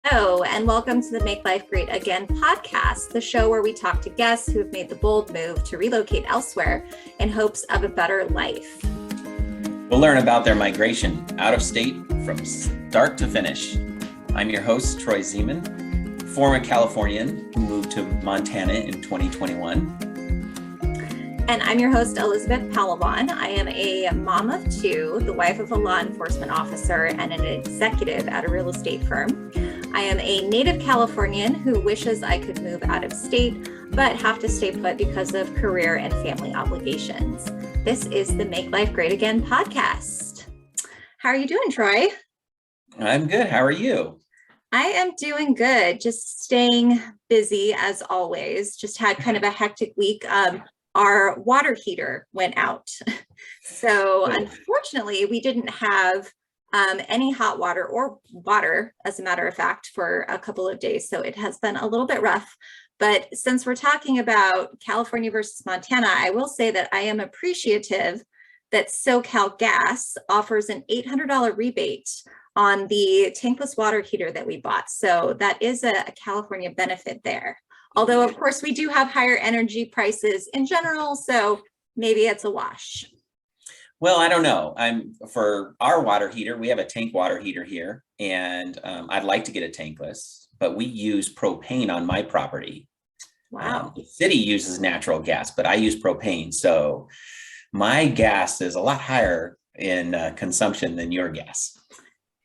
Hello, and welcome to the Make Life Great Again podcast, the show where we talk to guests who have made the bold move to relocate elsewhere in hopes of a better life. We'll learn about their migration out of state from start to finish. I'm your host, Troy Zeman, former Californian who moved to Montana in 2021. And I'm your host, Elizabeth Palawan. I am a mom of two, the wife of a law enforcement officer, and an executive at a real estate firm. I am a native Californian who wishes I could move out of state, but have to stay put because of career and family obligations. This is the Make Life Great Again podcast. How are you doing, Troy? I'm good. How are you? I am doing good. Just staying busy as always. Just had kind of a hectic week. Our water heater went out. So unfortunately, we didn't have any hot water or water, as a matter of fact, for a couple of days. So it has been a little bit rough. But since we're talking about California versus Montana, I will say that I am appreciative that SoCal Gas offers an $800 rebate on the tankless water heater that we bought. So that is a California benefit there. Although, of course, we do have higher energy prices in general, so maybe it's a wash. Well, I don't know. For our water heater, we have a tank water heater here, and I'd like to get a tankless, but we use propane on my property. Wow. The city uses natural gas, but I use propane. So my gas is a lot higher in consumption than your gas.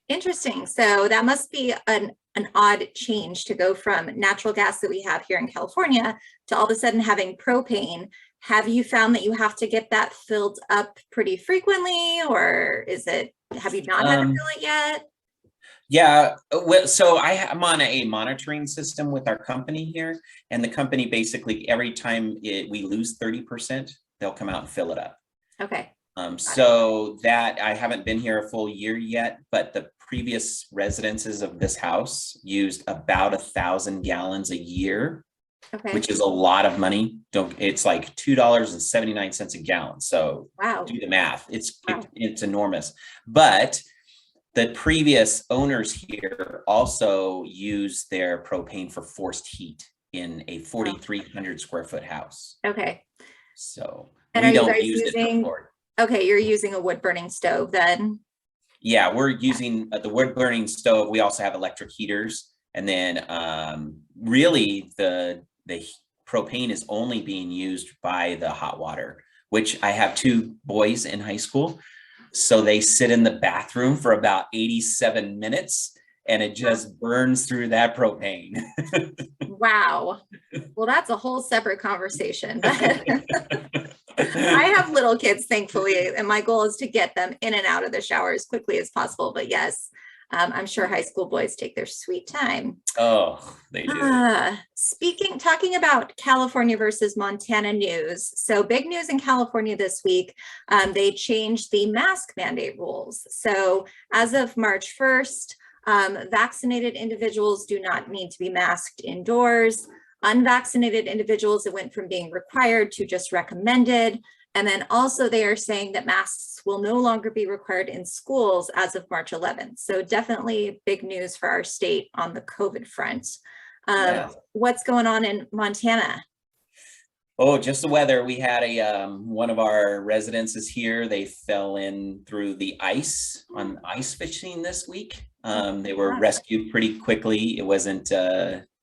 Interesting. So that must be an odd change to go from natural gas that we have here in California to all of a sudden having propane. Have you found that you have to get that filled up pretty frequently, or have you not had to fill it yet? Yeah, well, so I'm on a monitoring system with our company here, and the company basically every time we lose 30%, they'll come out and fill it up. Okay. So that I haven't been here a full year yet, but the previous residences of this house used about 1,000 gallons a year, which is a lot of money. It's like $2.79 a gallon. So wow, do the math. It's enormous. But the previous owners here also use their propane for forced heat in a 4,300 square foot house. Okay. So and we don't use it for. Okay, you're using a wood burning stove then? Yeah, we're using the wood burning stove. We also have electric heaters. And then really the propane is only being used by the hot water, which I have two boys in high school. So they sit in the bathroom for about 87 minutes and it just burns through that propane. Wow. Well, that's a whole separate conversation. I have little kids, thankfully, and my goal is to get them in and out of the shower as quickly as possible. But yes, I'm sure high school boys take their sweet time. Oh, they do. Talking about California versus Montana news. So big news in California this week. They changed the mask mandate rules. So as of March 1st, vaccinated individuals do not need to be masked indoors. Unvaccinated individuals, it went from being required to just recommended. And then also they are saying that masks will no longer be required in schools as of March 11th. So definitely big news for our state on the COVID front. What's going on in Montana? Oh, just the weather. We had one of our residences here. They fell in through the ice on ice fishing this week. They were rescued pretty quickly. It wasn't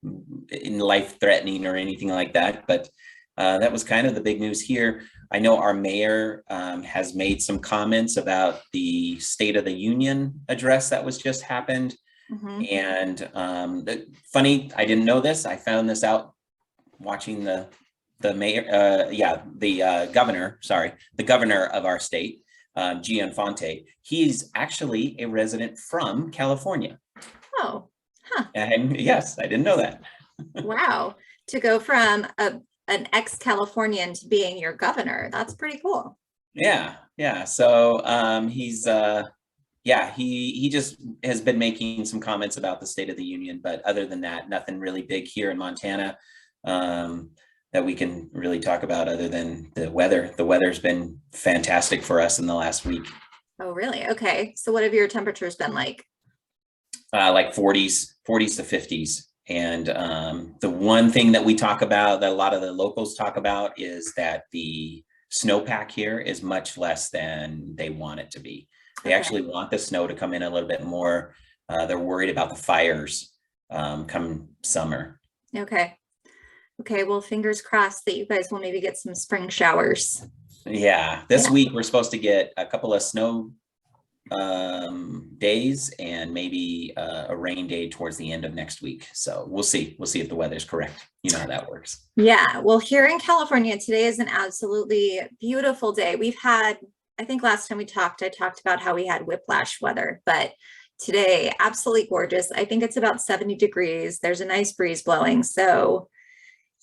life-threatening or anything like that, but that was kind of the big news here. I know our mayor has made some comments about the State of the Union address that was just happened. Mm-hmm. And funny, I didn't know this. I found this out watching the governor of our state, Gianfonte. He's actually a resident from California. Oh, huh. And yes, I didn't know that. Wow. To go from an ex-Californian to being your governor, that's pretty cool. Yeah. So he just has been making some comments about the State of the Union, but other than that, nothing really big here in Montana that we can really talk about other than the weather. The weather's been fantastic for us in the last week. Oh, really? Okay. So what have your temperatures been like? like 40s to 50s. And the one thing that we talk about, that a lot of the locals talk about, is that the snowpack here is much less than they want it to be. They actually want the snow to come in a little bit more. They're worried about the fires come summer. Okay. Okay. Well, fingers crossed that you guys will maybe get some spring showers. Yeah. This week we're supposed to get a couple of snow days and maybe a rain day towards the end of next week. So we'll see if the weather's correct. You know how that works. Yeah. Well, here in California, today is an absolutely beautiful day. We've had, I think last time we talked, I talked about how we had whiplash weather, but today, absolutely gorgeous. I think it's about 70 degrees. There's a nice breeze blowing. So,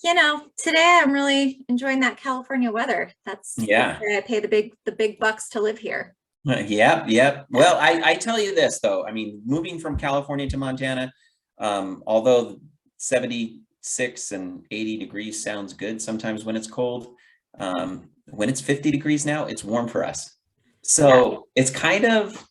you know, today I'm really enjoying that California weather. That's why I pay the big bucks to live here. Yep. Well, I tell you this though, I mean, moving from California to Montana, although 76 and 80 degrees sounds good sometimes when it's cold, when it's 50 degrees now, it's warm for us. So it's kind of,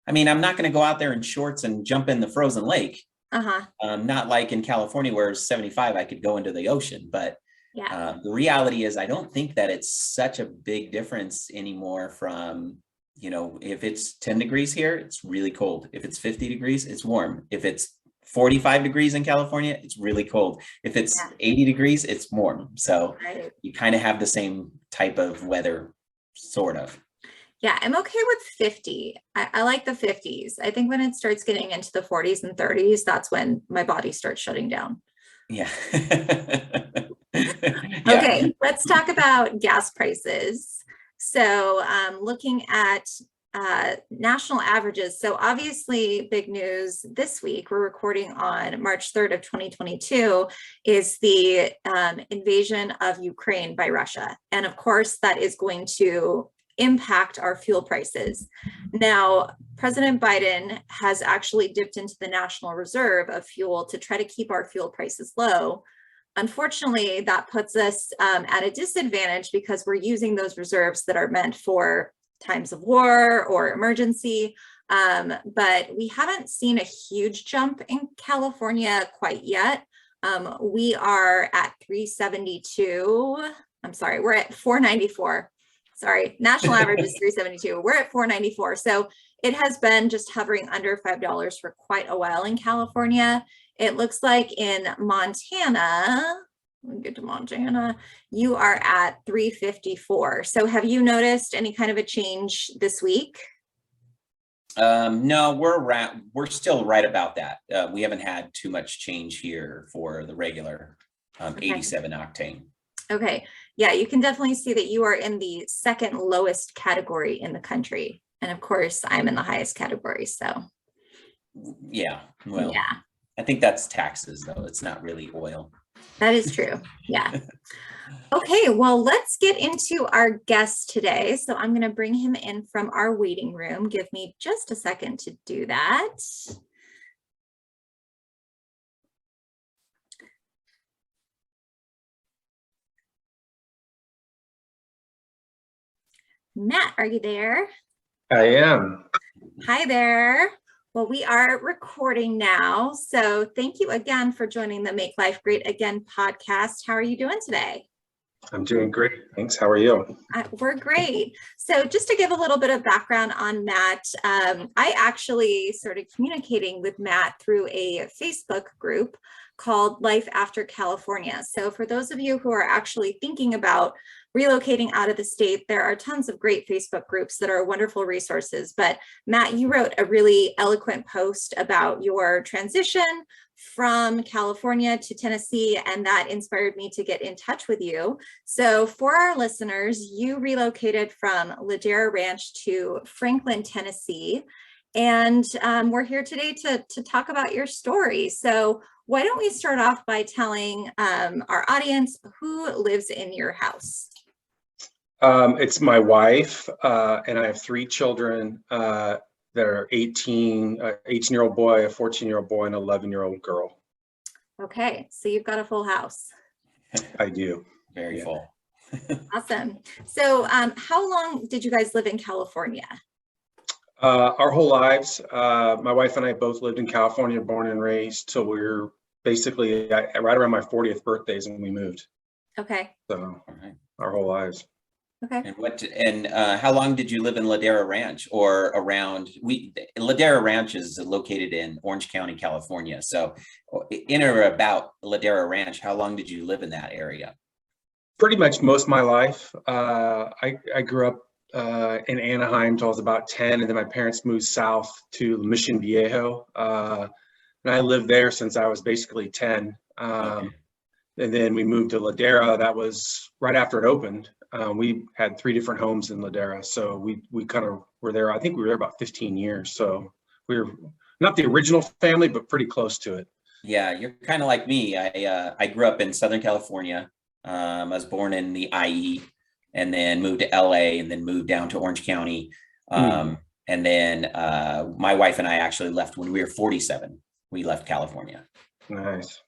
I mean, I'm not going to go out there in shorts and jump in the frozen lake. Not like in California where it's 75, I could go into the ocean, but the reality is I don't think that it's such a big difference anymore from, you know, if it's 10 degrees here, it's really cold. If it's 50 degrees, it's warm. If it's 45 degrees in California, it's really cold. If it's 80 degrees, it's warm. So you kind of have the same type of weather, sort of. Yeah, I'm okay with 50. I like the 50s. I think when it starts getting into the 40s and 30s, that's when my body starts shutting down. Yeah. Okay, let's talk about gas prices. So looking at national averages. So obviously big news this week, we're recording on March 3rd of 2022, is the invasion of Ukraine by Russia. And of course, that is going to impact our fuel prices. Now, President Biden has actually dipped into the National Reserve of fuel to try to keep our fuel prices low. Unfortunately, that puts us at a disadvantage because we're using those reserves that are meant for times of war or emergency. But we haven't seen a huge jump in California quite yet. We are at 372. I'm sorry, we're at 494. Sorry, national average is 372. We're at 494. So it has been just hovering under $5 for quite a while in California. It looks like in Montana, let me get to Montana, you are at 354. So have you noticed any kind of a change this week? No, we're still right about that. We haven't had too much change here for the regular 87 octane. Okay. Yeah, you can definitely see that you are in the second lowest category in the country. And of course, I'm in the highest category. So yeah, well, I think that's taxes though. It's not really oil. That is true. Yeah. Okay, well, let's get into our guest today. So I'm going to bring him in from our waiting room. Give me just a second to do that. Matt, are you there? I am. Hi there. Well, we are recording now. So thank you again for joining the Make Life Great Again podcast. How are you doing today? I'm doing great. Thanks. How are you? We're great. So just to give a little bit of background on Matt, I actually started communicating with Matt through a Facebook group called Life After California. So for those of you who are actually thinking about relocating out of the state, there are tons of great Facebook groups that are wonderful resources. But Matt, you wrote a really eloquent post about your transition from California to Tennessee, and that inspired me to get in touch with you. So for our listeners, you relocated from Ladera Ranch to Franklin, Tennessee, and we're here today to talk about your story. So why don't we start off by telling our audience who lives in your house? It's my wife, and I have 3 children that are 18-year-old boy, a 14-year-old boy, and an 11-year-old girl. Okay, so you've got a full house. I do. Very full. Awesome. So how long did you guys live in California? Our whole lives, my wife and I both lived in California, born and raised, till we were basically right around my 40th birthdays when we moved. Okay. So All right. our whole lives. Okay. And how long did you live in Ladera Ranch or around? Ladera Ranch is located in Orange County, California. So in or about Ladera Ranch, how long did you live in that area? Pretty much most of my life. I grew up in Anaheim until I was about 10, and then my parents moved south to Mission Viejo. And I lived there since I was basically 10. Okay. And then we moved to Ladera. That was right after it opened. We had 3 different homes in Ladera. So we kind of were there. I think we were there about 15 years. So we were not the original family, but pretty close to it. Yeah, you're kind of like me. I grew up in Southern California. I was born in the IE and then moved to LA and then moved down to Orange County. And then my wife and I actually left when we were 47. We left California. Nice.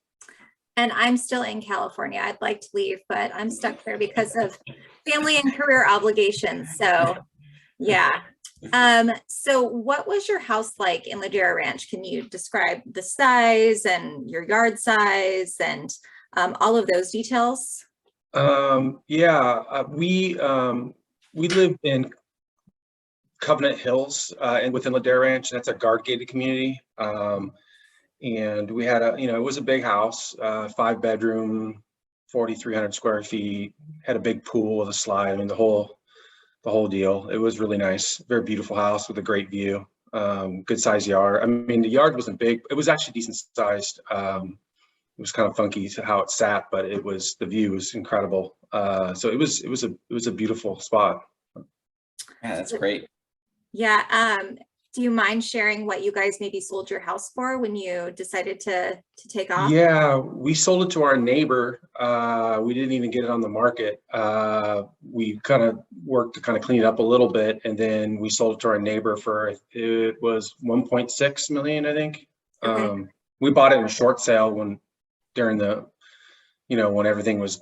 And I'm still in California. I'd like to leave, but I'm stuck there because of family and career obligations. So yeah. So what was your house like in Ladera Ranch? Can you describe the size and your yard size and all of those details? Yeah, we lived in Covenant Hills and within Ladera Ranch. That's a guard gated community. And we had it was a big house, 5-bedroom, 4,300 square feet, had a big pool with a slide. I mean, the whole deal. It was really nice. Very beautiful house with a great view. Good sized yard. I mean, the yard wasn't big. It was actually decent sized. It was kind of funky to how it sat, but the view was incredible. So it was a beautiful spot. Yeah, that's great. Yeah. Do you mind sharing what you guys maybe sold your house for when you decided to take off? Yeah, we sold it to our neighbor. We didn't even get it on the market. We kind of worked to kind of clean it up a little bit, and then we sold it to our neighbor for, it was 1.6 million, I think. Okay. We bought it in a short sale during when everything was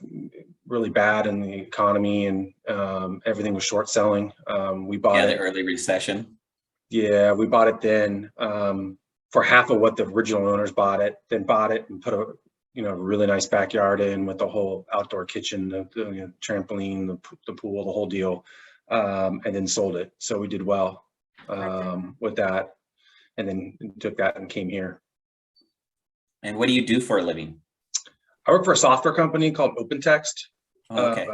really bad in the economy and everything was short selling. We bought the it. early recession. Yeah, we bought it then for half of what the original owners bought it, then bought it and put a really nice backyard in with the whole outdoor kitchen, the trampoline, the pool, the whole deal, and then sold it. So we did well with that, and then took that and came here. And what do you do for a living? I work for a software company called OpenText. Oh, okay.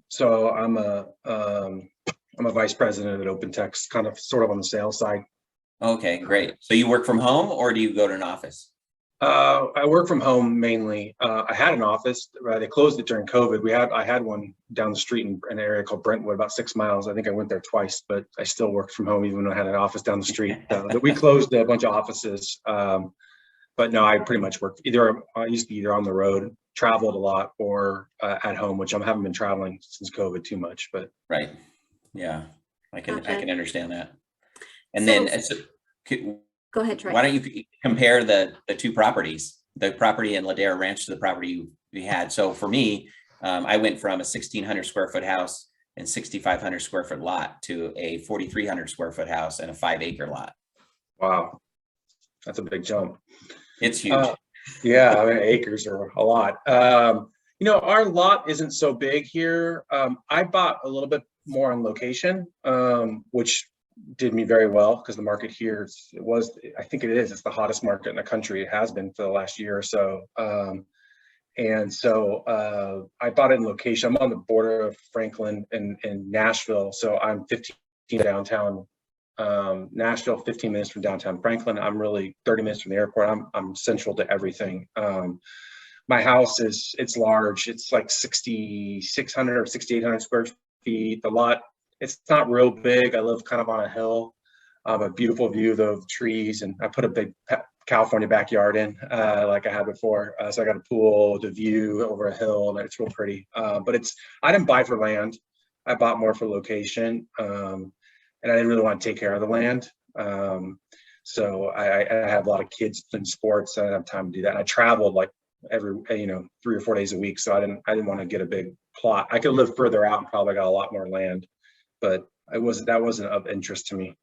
So I'm a vice president at OpenText, kind of sort of on the sales side. Okay, great. So you work from home or do you go to an office? I work from home mainly. I had an office. They closed it during COVID. I had one down the street in an area called Brentwood, about 6 miles. I think I went there twice, but I still worked from home even when I had an office down the street. We closed a bunch of offices. But no, I pretty much worked I used to be either on the road, traveled a lot, or at home, which I haven't been traveling since COVID too much. But right, yeah, I can understand that. And Go ahead, Troy. Why don't you compare the 2 properties, the property in Ladera Ranch to the property we had? So for me, I went from a 1,600 square foot house and 6,500 square foot lot to a 4,300 square foot house and a 5-acre lot. Wow, that's a big jump. It's huge. Yeah, I mean, acres are a lot. Our lot isn't so big here. I bought a little bit more on location, which did me very well because the market here, it's the hottest market in the country. It has been for the last year or so. And so I bought it in location. I'm on the border of Franklin and Nashville. So I'm 15 downtown Nashville, 15 minutes from downtown Franklin. I'm really 30 minutes from the airport. I'm central to everything. My house it's large. It's like 6,600 or 6,800 square feet. The lot, it's not real big. I live kind of on a hill, a beautiful view of the trees, and I put a big California backyard in like I had before. So I got a pool, the view over a hill, and it's real pretty. But I didn't buy for land. I bought more for location. And I didn't really want to take care of the land. So I have a lot of kids in sports. I didn't have time to do that. And I traveled like every 3 or 4 days a week. So I didn't want to get a big plot. I could live further out and probably got a lot more land, but that wasn't of interest to me.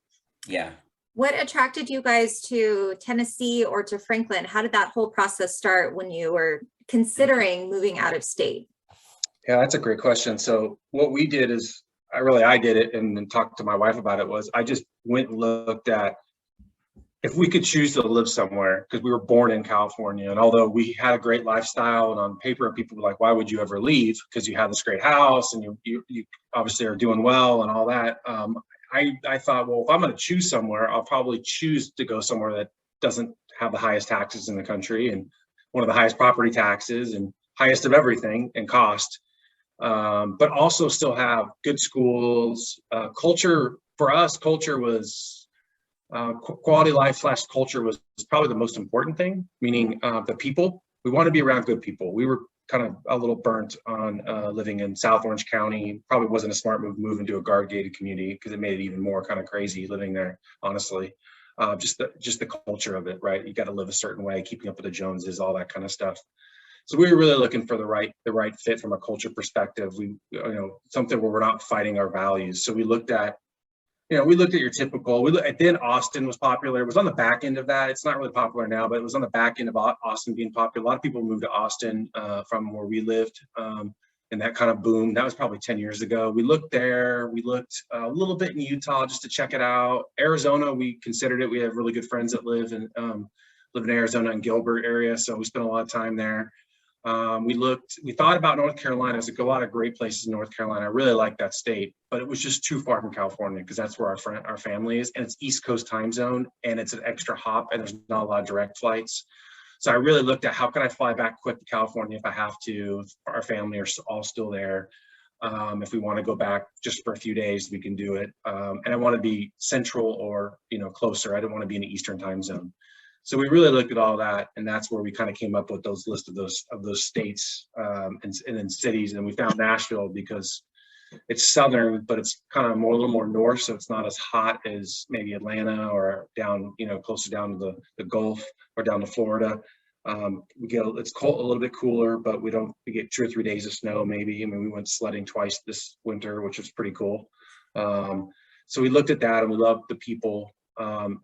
Yeah. What attracted you guys to Tennessee or to Franklin? How did that whole process start when you were considering moving out of state? Yeah, that's a great question. So what we did is I did it and then talked to my wife about it was I just went and looked at if we could choose to live somewhere, because we were born in California. And although we had a great lifestyle and on paper, people were like, why would you ever leave? Because you have this great house and you obviously are doing well and all that. I thought, well, if I'm going to choose somewhere, I'll probably choose to go somewhere that doesn't have the highest taxes in the country and one of the highest property taxes and highest of everything and cost. But also still have good schools. Culture for us, culture was quality life / culture was probably the most important thing, meaning the people. We want to be around good people. We were kind of a little burnt on living in South Orange County. Probably wasn't a smart move moving to a guard gated community because it made it even more kind of crazy living there, honestly. Just the culture of it, right? You got to live a certain way, keeping up with the Joneses, all that kind of stuff. So we were really looking for the right fit from a culture perspective. Something where we're not fighting our values. So we looked at your typical, then Austin was popular. It was on the back end of that. It's not really popular now, but it was on the back end of Austin being popular. A lot of people moved to Austin from where we lived, and that kind of boom. That was probably 10 years ago. We looked there. We looked a little bit in Utah just to check it out. Arizona, we considered it. We have really good friends that live in Arizona and Gilbert area, so we spent a lot of time there. We thought about North Carolina. There's a lot of great places in North Carolina. I really like that state, but it was just too far from California because that's where our family is, and it's East Coast time zone, and it's an extra hop, and there's not a lot of direct flights. So I really looked at how can I fly back quick to California if I have to. If our family are all still there. If we want to go back just for a few days, we can do it. And I want to be central or closer. I don't want to be in the Eastern time zone. So we really looked at all that, and that's where we kind of came up with those list of those states and then cities. And we found Nashville because it's southern, but it's kind of a little more north, so it's not as hot as maybe Atlanta or down, closer down to the Gulf or down to Florida. It's cold, a little bit cooler, but we get 2 or 3 days of snow maybe. I mean, we went sledding twice this winter, which was pretty cool. So we looked at that, and we loved the people. And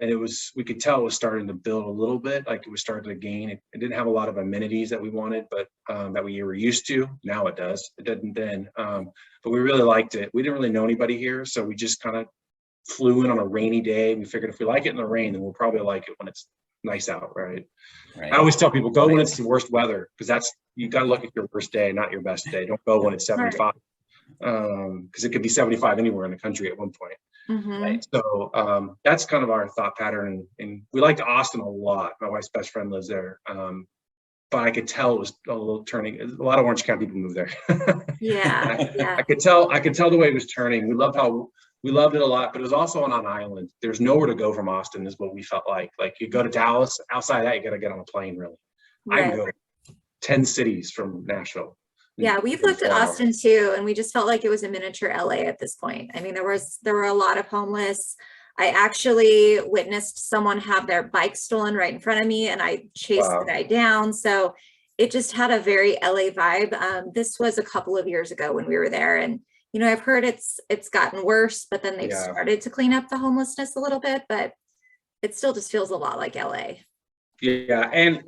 we could tell it was starting to build a little bit, like it was starting to gain. It didn't have a lot of amenities that we wanted, but that we were used to. Now it does. It didn't then. But we really liked it. We didn't really know anybody here, so we just kind of flew in on a rainy day. We figured if we like it in the rain, then we'll probably like it when it's nice out, right? I always tell people, go when it's the worst weather, because you got to look at your worst day, not your best day. Don't go when it's 75, because it could be 75 anywhere in the country at one point. Mm-hmm. Right? So that's kind of our thought pattern, and we liked Austin a lot. My wife's best friend lives there, but I could tell it was a little turning. A lot of Orange County people moved there. Yeah. I could tell the way it was turning. We loved it a lot, but it was also on an island. There's nowhere to go from Austin, is what we felt like. Like you go to Dallas, outside of that, you got to get on a plane. Really, Right. I can go to 10 cities from Nashville. Yeah, we've looked at Austin too, and we just felt like it was a miniature LA at this point. I mean, there were a lot of homeless. I actually witnessed someone have their bike stolen right in front of me, and I chased the guy down. So it just had a very LA vibe. This was a couple of years ago when we were there, and I've heard it's gotten worse, but then they've started to clean up the homelessness a little bit, but it still just feels a lot like LA. Yeah, and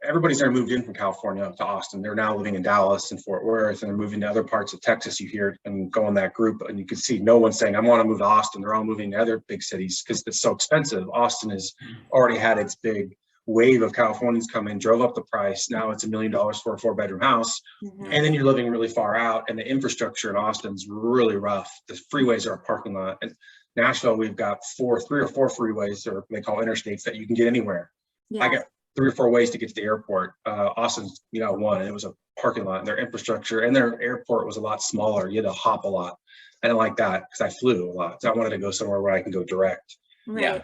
everybody's there moved in from California to Austin. They're now living in Dallas and Fort Worth, and they're moving to other parts of Texas. You hear it and go in that group, and you can see no one saying, I want to move to Austin. They're all moving to other big cities because it's so expensive. Austin has already had its big wave of Californians come in, drove up the price. Now it's $1 million for a 4-bedroom house. Mm-hmm. And then you're living really far out, and the infrastructure in Austin's really rough. The freeways are a parking lot. And Nashville, we've got 3 or 4 freeways, or they call interstates, that you can get anywhere. Yeah. I got 3 or 4 ways to get to the airport. Austin's, one, and it was a parking lot, and their infrastructure and their airport was a lot smaller. You had to hop a lot. I didn't like that because I flew a lot. So I wanted to go somewhere where I can go direct. Right. Yeah.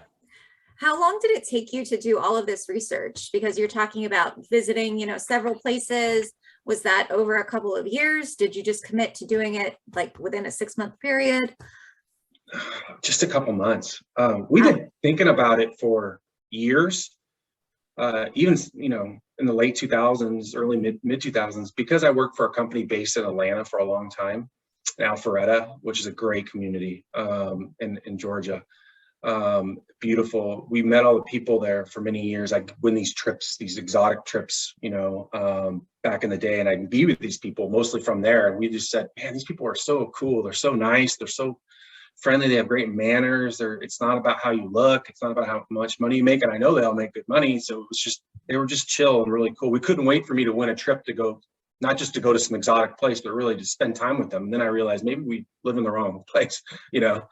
How long did it take you to do all of this research? Because you're talking about visiting, several places. Was that over a couple of years? Did you just commit to doing it like within a 6-month period? Just a couple months. We've been thinking about it for years. Even in the late 2000s, early mid 2000s, because I worked for a company based in Atlanta for a long time, Alpharetta, which is a great community in Georgia. Beautiful. We met all the people there for many years. I'd win these trips, these exotic trips, back in the day, and I'd be with these people mostly from there. And we just said, man, these people are so cool. They're so nice. They're so friendly. They have great manners. It's not about how you look. It's not about how much money you make. And I know they all make good money. So it was just, they were just chill and really cool. We couldn't wait for me to win a trip to go, not just to go to some exotic place, but really to spend time with them. And then I realized maybe we live in the wrong place, So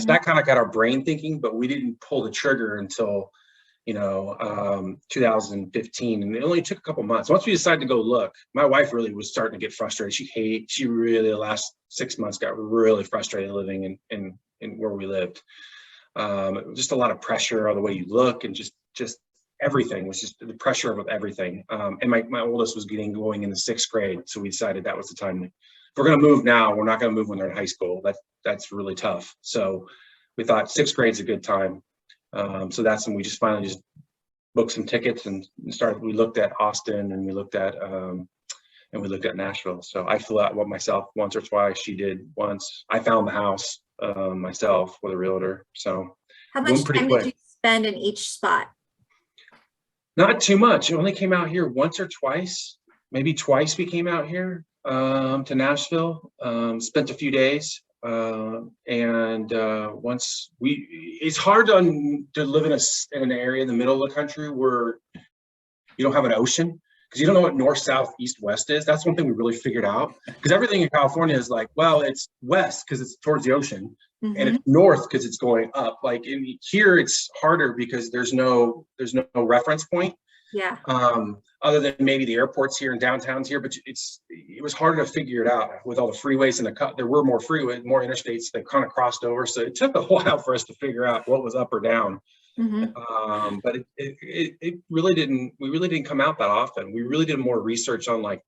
that kind of got our brain thinking, but we didn't pull the trigger until, 2015. And it only took a couple months. Once we decided to go look, my wife really was starting to get frustrated. She really, the last 6 months got really frustrated living in where we lived. It was just a lot of pressure on the way you look, and just everything was just the pressure of everything. And my oldest was going in the 6th grade. So we decided that was the time. If we're going to move now, we're not going to move when they're in high school. That's really tough. So we thought 6th grade's a good time. So that's when we just finally just booked some tickets and started. We looked at Austin, and we looked at Nashville. So I flew out myself once or twice. She did once. I found the house myself with a realtor. So how much time did you spend in each spot? Not too much. I only came out here once or twice. Maybe twice we came out here to Nashville. Spent a few days. Once it's hard to live in an area in the middle of the country where you don't have an ocean, because you don't know what north, south, east, west is. That's one thing we really figured out, because everything in California is like, well, it's west because it's towards the ocean, and it's north because it's going up. Like here, it's harder because there's no reference point. Yeah. Other than maybe the airports here and downtowns here, but it was harder to figure it out with all the freeways and there were more freeways, more interstates that kind of crossed over. So it took a while for us to figure out what was up or down. But it really didn't. We really didn't come out that often. We really did more research on I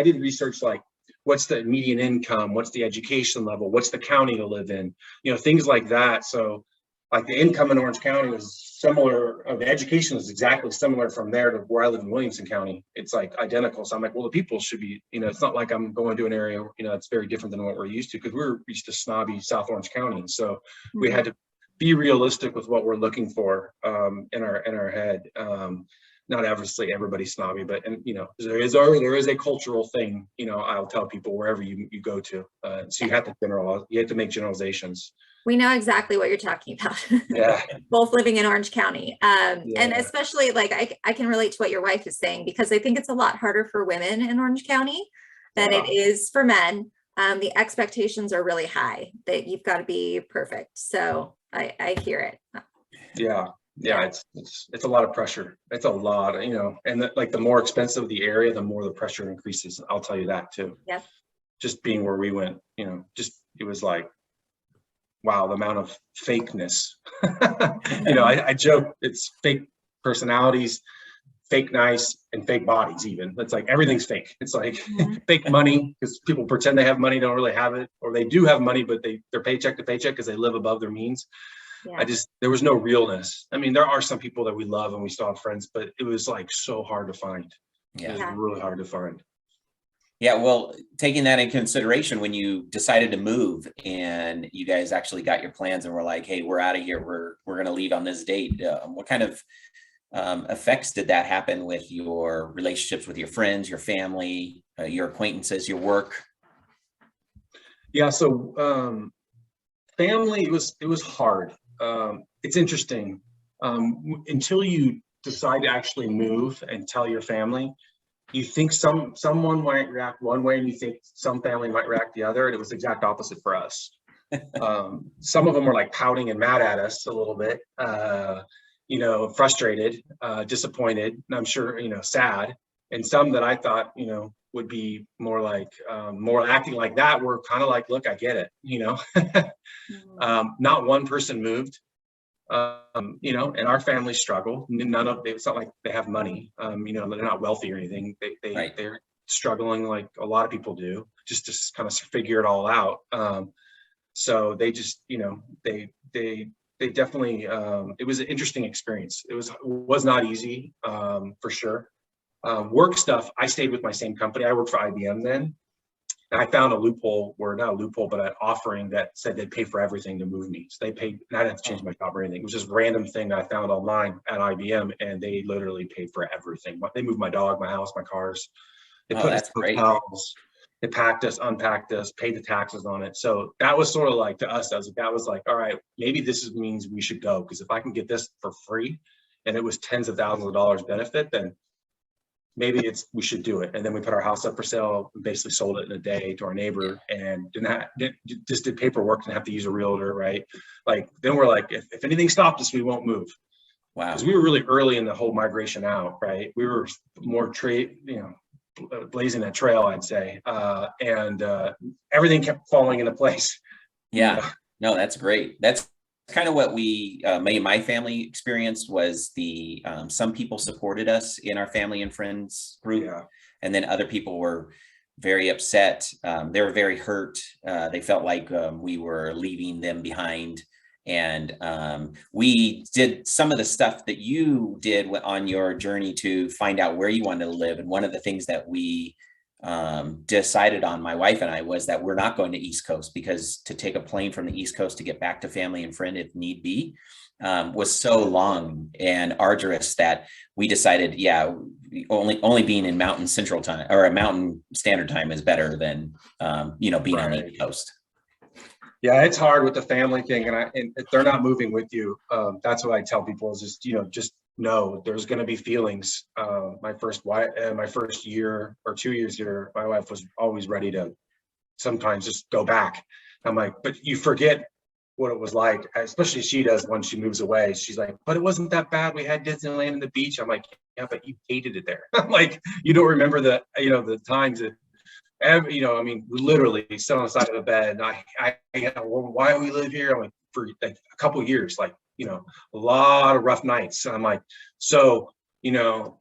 did research like, what's the median income, what's the education level, what's the county to live in, things like that. So like the income in Orange County was similar, the education is exactly similar from there to where I live in Williamson County. It's like identical. So I'm like, well, the people should be, it's not like I'm going to an area, that's very different than what we're used to, because we're used to snobby South Orange County. So we had to be realistic with what we're looking for in our head. Not obviously everybody's snobby, but there is a cultural thing. I'll tell people wherever you go to. So you have to make generalizations. We know exactly what you're talking about. Yeah. Both living in Orange County. And especially I can relate to what your wife is saying, because I think it's a lot harder for women in Orange County than it is for men. The expectations are really high that you've got to be perfect. So I hear it. Yeah. It's a lot of pressure. It's a lot, and the more expensive the area, the more the pressure increases. I'll tell you that too. Yeah. Just being where we went, it was like, wow, the amount of fakeness. I joke, it's fake personalities, fake nice, and fake bodies even. It's like everything's fake. It's like fake money, because people pretend they have money, don't really have it, or they do have money, but they're paycheck to paycheck because they live above their means. Yeah. There was no realness. I mean, there are some people that we love and we still have friends, but it was like so hard to find. Yeah. It was really hard to find. Yeah, well, taking that in consideration, when you decided to move and you guys actually got your plans and were like, hey, we're out of here, we're going to leave on this date. What kind of effects did that happen with your relationships with your friends, your family, your acquaintances, your work? Yeah, so family, it was hard. It's interesting. Until you decide to actually move and tell your family, you think someone might react one way and you think some family might react the other, and it was the exact opposite for us. Some of them were like pouting and mad at us a little bit, frustrated, disappointed, and I'm sure, sad. And some that I thought, would be more like, more acting like that were kind of like, look, I get it, Not one person moved. And our family struggle. It's not like they have money. They're not wealthy or anything. They're struggling like a lot of people do, just to kind of figure it all out. So they just, they definitely. It was an interesting experience. It was not easy, for sure. Work stuff. I stayed with my same company. I worked for IBM then, And I found a loophole, or not a loophole, but an offering that said they'd pay for everything to move me. So they paid, and I didn't have to change my job or anything. It was just a random thing that I found online at IBM, and they literally paid for everything. They moved my dog, my house, my cars. They Oh, put us that's in great. hotels. They packed us, unpacked us, paid the taxes on it. So that was sort of like, to us, that was like, all right, maybe means we should go, because if I can get this for free, and it was tens of thousands of dollars benefit, then maybe we should do it. And then we put our house up for sale, and basically sold it in a day to our neighbor, and just did paperwork, and have to use a realtor, right? Like, then we're like, if anything stopped us, we won't move. Wow. Because we were really early in the whole migration out, right? We were more blazing that trail, I'd say. And everything kept falling into place. Yeah, no, that's great. That's kind of what my family experienced. Was some people supported us in our family and friends group, and then other people were very upset. They were very hurt. They felt like we were leaving them behind. And we did some of the stuff that you did on your journey to find out where you wanted to live. And one of the things that we decided on, my wife and I, was that we're not going to East Coast, because to take a plane from the East Coast to get back to family and friend, if need be, was so long and arduous that we decided, only being in Mountain Central Time, or a Mountain Standard Time, is better than being on the East Coast. Yeah, it's hard with the family thing, and if they're not moving with you, that's what I tell people, is just know there's going to be feelings. My first year or 2 years here, my wife was always ready to sometimes just go back. I'm like, but you forget what it was like, especially she does when she moves away. She's like, but it wasn't that bad. We had Disneyland and the beach. I'm like, yeah, but you hated it there. I'm like, you don't remember the times that. We literally sit on the side of the bed, and well, why do we live here? I'm like, for like a couple of years, like, a lot of rough nights. And I'm like, so, and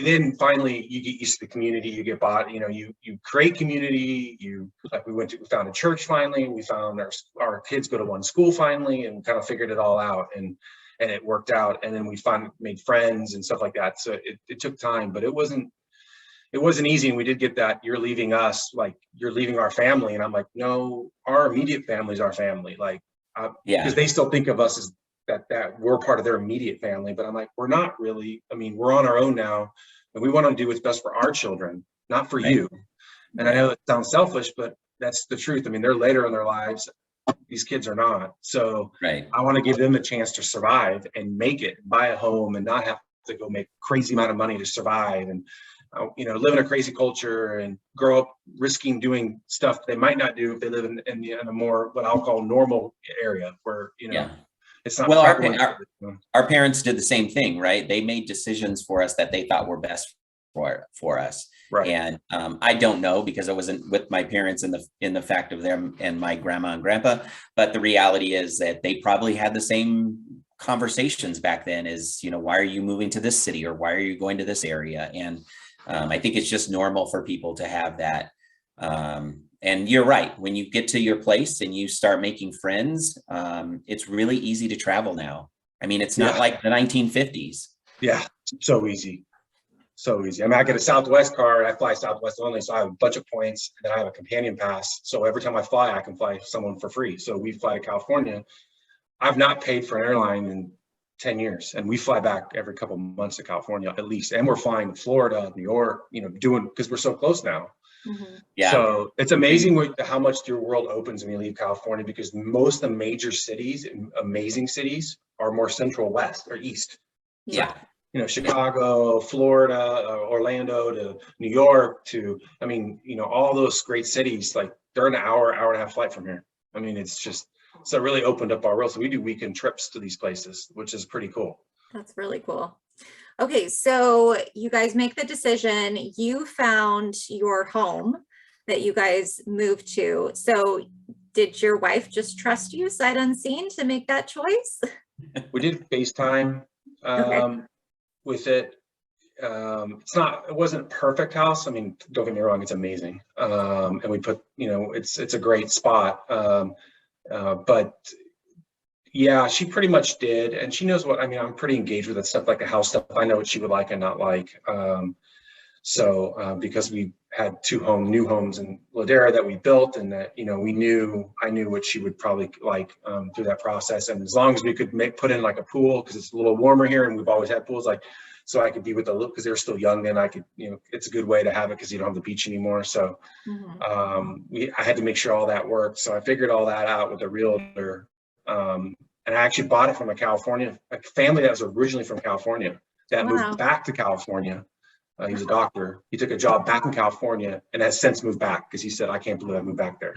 then finally you get used to the community, you get bought, you create community, we found a church finally, we found our kids go to one school finally, and kind of figured it all out, and it worked out. And then we made friends and stuff like that. So it took time, but it wasn't easy. And we did get that, you're leaving us, like, you're leaving our family. And I'm like, no, our immediate family is our family. Like, because they still think of us as that we're part of their immediate family. But I'm like, we're not really. We're on our own now, and we want to do what's best for our children, not for you. And I know it sounds selfish, but that's the truth. They're later in their lives. These kids are not. So I want to give them a chance to survive and make it, buy a home, and not have to go make crazy amount of money to survive, and live in a crazy culture, and grow up risking doing stuff they might not do if they live in a more, what I'll call, normal area, where it's not. Well, our parents did the same thing, right? They made decisions for us that they thought were best for us. Right. And I don't know, because I wasn't with my parents in the fact of them and my grandma and grandpa. But the reality is that they probably had the same conversations back then, is, why are you moving to this city, or why are you going to this area? And I think it's just normal for people to have that. And you're right. When you get to your place and you start making friends, it's really easy to travel now. It's not like the 1950s. Yeah, so easy. So easy. I get a Southwest card. I fly Southwest only, so I have a bunch of points. And then I have a companion pass. So every time I fly, I can fly someone for free. So we fly to California. I've not paid for an airline in 10 years, and we fly back every couple of months to California at least. And we're flying to Florida, New York, because we're so close now. Mm-hmm. Yeah. So it's amazing how much your world opens when you leave California, because most of the major cities, amazing cities, are more central west or east. Yeah. Chicago, Florida, Orlando to New York to, all those great cities, like, they're an hour and a half flight from here. So it really opened up our world. So we do weekend trips to these places, which is pretty cool. That's really cool. Okay, so you guys make the decision. You found your home that you guys moved to. So did your wife just trust you sight unseen to make that choice? We did FaceTime with it. It wasn't a perfect house. Don't get me wrong, it's amazing. And we put, it's a great spot. But yeah, she pretty much did. And she knows what, I'm pretty engaged with that stuff, like the house stuff. I know what she would like and not like. Because we had two new homes in Ladera that we built, and that, you know, I knew what she would probably like through that process. And as long as we could put in like a pool, because it's a little warmer here and we've always had pools, like, so I could be with the, because they were still young then, I could, you know, it's a good way to have it because you don't have the beach anymore. So I had to make sure all that worked. So I figured all that out with a realtor. And I actually bought it from a family that was originally from California that moved back to California. He's a doctor. He took a job back in California and has since moved back because he said, I can't believe I moved back there.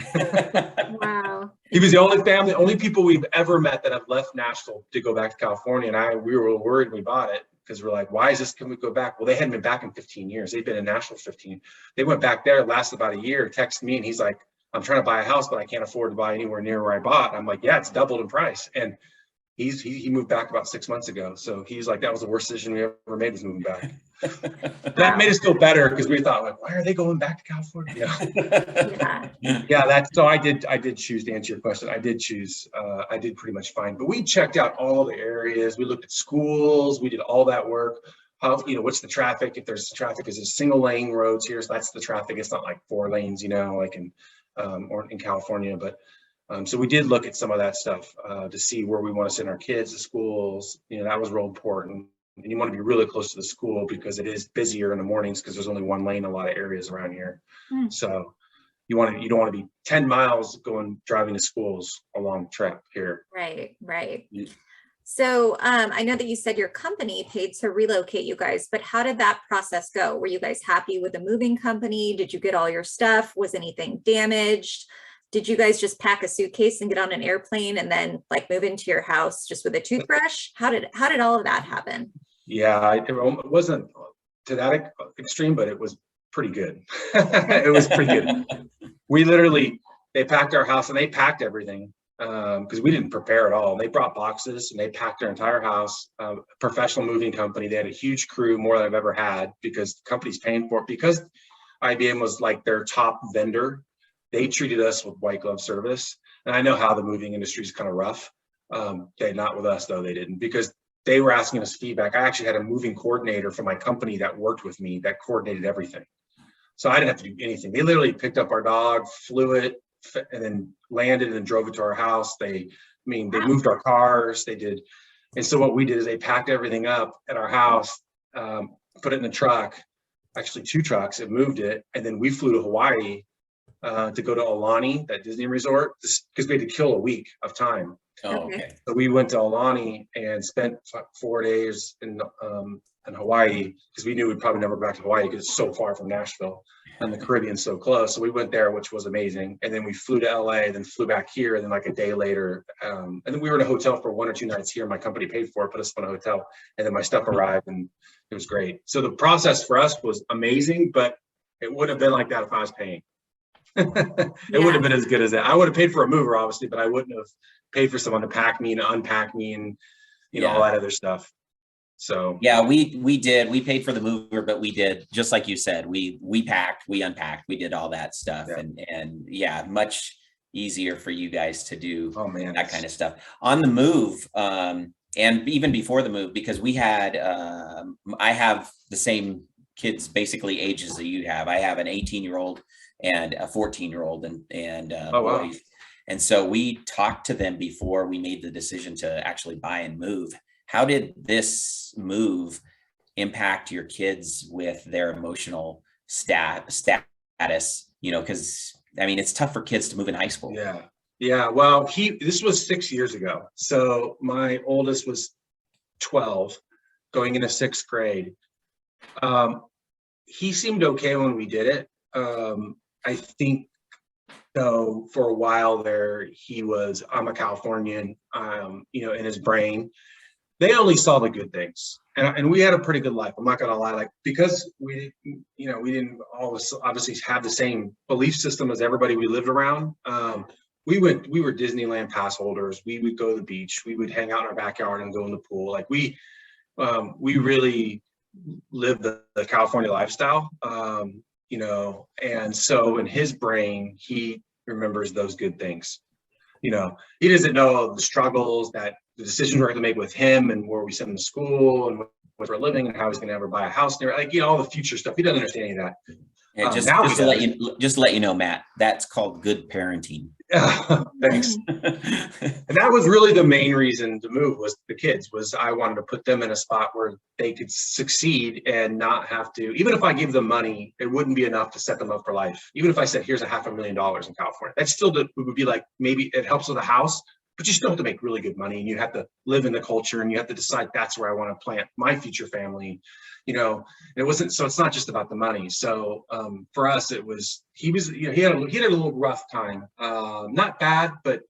Wow. He was the only people we've ever met that have left Nashville to go back to California. And we were worried when we bought it because we're like, why is this, can we go back? Well, they hadn't been back in 15 years. They'd been in Nashville 15. They went back there, it lasted about a year, texted me, and he's like, I'm trying to buy a house, but I can't afford to buy anywhere near where I bought. I'm like, yeah, it's doubled in price. And he moved back about 6 months ago. So he's like, that was the worst decision we ever made, was moving back. That made us feel better because we thought, like, why are they going back to California? So I did choose, to answer your question. I did pretty much fine, but we checked out all the areas. We looked at schools. We did all that work. How, you know, what's the traffic? If there's traffic, is it single lane roads here? So that's the traffic. It's not like 4 lanes, you know, like or in California, but so we did look at some of that stuff to see where we want to send our kids to schools. You know, that was real important. And you want to be really close to the school because it is busier in the mornings because there's only 1 lane in a lot of areas around here. So you don't want to be 10 miles driving to schools a long trip here. Right. So I know that you said your company paid to relocate you guys, but how did that process go? Were you guys happy with the moving company? Did you get all your stuff? Was anything damaged? Did you guys just pack a suitcase and get on an airplane and then like move into your house just with a toothbrush? How did all of that happen? Yeah, it wasn't to that extreme, but it was pretty good. It was pretty good. They packed our house and they packed everything because we didn't prepare at all. They brought boxes and they packed our entire house. Professional moving company. They had a huge crew, more than I've ever had, because the company's paying for it. Because IBM was like their top vendor, they treated us with white glove service. And I know how the moving industry is kind of rough. Not with us though, they didn't, because they were asking us feedback. I actually had a moving coordinator from my company that worked with me that coordinated everything. So I didn't have to do anything. They literally picked up our dog, flew it, and then landed and drove it to our house. They moved our cars, they did. And so what we did is they packed everything up at our house, put it in the truck, actually 2 trucks, and moved it. And then we flew to Hawaii to go to Aulani, that Disney resort, because we had to kill a week of time. Okay. So we went to Aulani and spent 4 days in Hawaii because we knew we'd probably never go back to Hawaii because it's so far from Nashville and the Caribbean's so close. So we went there, which was amazing. And then we flew to LA, then flew back here. And then like a day later, and then we were in a hotel for 1 or 2 nights here. My company paid for it, put us in a hotel, and then my stuff arrived and it was great. So the process for us was amazing, but it wouldn't have been like that if I was paying. It wouldn't have been as good as that. I would have paid for a mover, obviously, but I wouldn't have paid for someone to pack me and unpack me and all that other stuff. So yeah, we did. We paid for the mover, but we did, just like you said, we packed, we unpacked, we did all that stuff. And yeah, much easier for you guys to do that kind of stuff on the move. And even before the move, because we had I have the same kids basically ages that you have. I have an 18-year-old and a 14-year-old and boys. Wow. And so we talked to them before we made the decision to actually buy and move. How did this move impact your kids with their emotional status? You know, because I mean, it's tough for kids to move in high school. Yeah. Well, this was 6 years ago. So my oldest was 12, going into 6th grade. He seemed okay when we did it. I think though for a while there, I'm a Californian, in his brain. They only saw the good things, and we had a pretty good life. I'm not gonna lie, like, because we didn't always obviously have the same belief system as everybody we lived around. We were Disneyland pass holders. We would go to the beach. We would hang out in our backyard and go in the pool. Like we really lived the California lifestyle, and so in his brain, he remembers those good things. He doesn't know the struggles that the decisions we're going to make with him and where we send him to school and what we're living and how he's going to ever buy a house near, all the future stuff. He doesn't understand any of that. Yeah, Now he just to let you know, Matt, that's called good parenting. Thanks. And that was really the main reason to move, was the kids. Was I wanted to put them in a spot where they could succeed and not have to, even if I gave them money, it wouldn't be enough to set them up for life. Even if I said, here's $500,000 in California, that still would be like, maybe it helps with a house, but you still have to make really good money, and you have to live in the culture, and you have to decide that's where I want to plant my future family. It wasn't, so it's not just about the money. So for us, he had a little rough time, not bad, but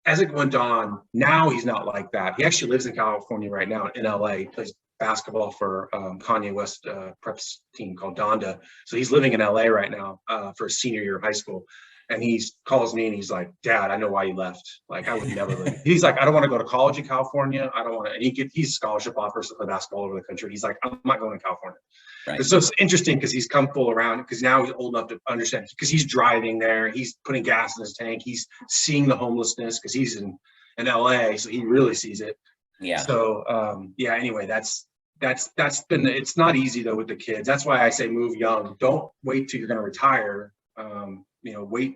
as it went on, now he's not like that. He actually lives in California right now, in LA. He plays basketball for Kanye West preps team called Donda. So he's living in LA right now for his senior year of high school. And he calls me and he's like, Dad, I know why you left. Like, I would never live. He's like, I don't want to go to college in California. I don't want to. And he's scholarship offers to play basketball all over the country. He's like, I'm not going to California. Right. So it's interesting because he's come full around, because now he's old enough to understand, because he's driving there. He's putting gas in his tank. He's seeing the homelessness because he's in LA. So he really sees it. Yeah. So anyway, that's been, it's not easy though with the kids. That's why I say move young. Don't wait till you're going to retire.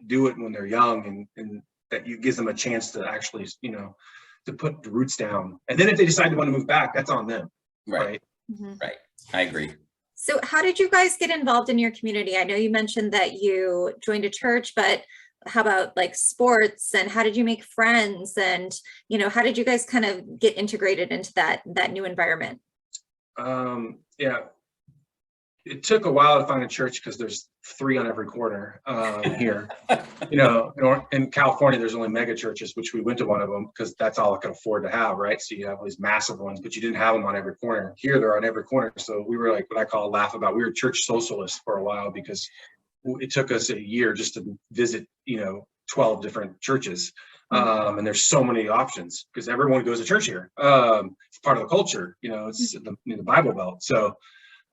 Do it when they're young, and that gives them a chance to actually, to put the roots down. And then if they decide to want to move back, that's on them. Right. Mm-hmm. Right. I agree. So how did you guys get involved in your community? I know you mentioned that you joined a church, but how about like sports, and how did you make friends, and how did you guys kind of get integrated into that new environment? It took a while to find a church because there's 3 on every corner here. In California, there's only mega churches, which we went to one of them because that's all I could afford to have, right? So you have all these massive ones, but you didn't have them on every corner. Here, they're on every corner. So we were like, what I call laugh about, we were church socialists for a while, because it took us a year just to visit, 12 different churches. And there's so many options because everyone goes to church here. It's part of the culture, it's the Bible Belt. So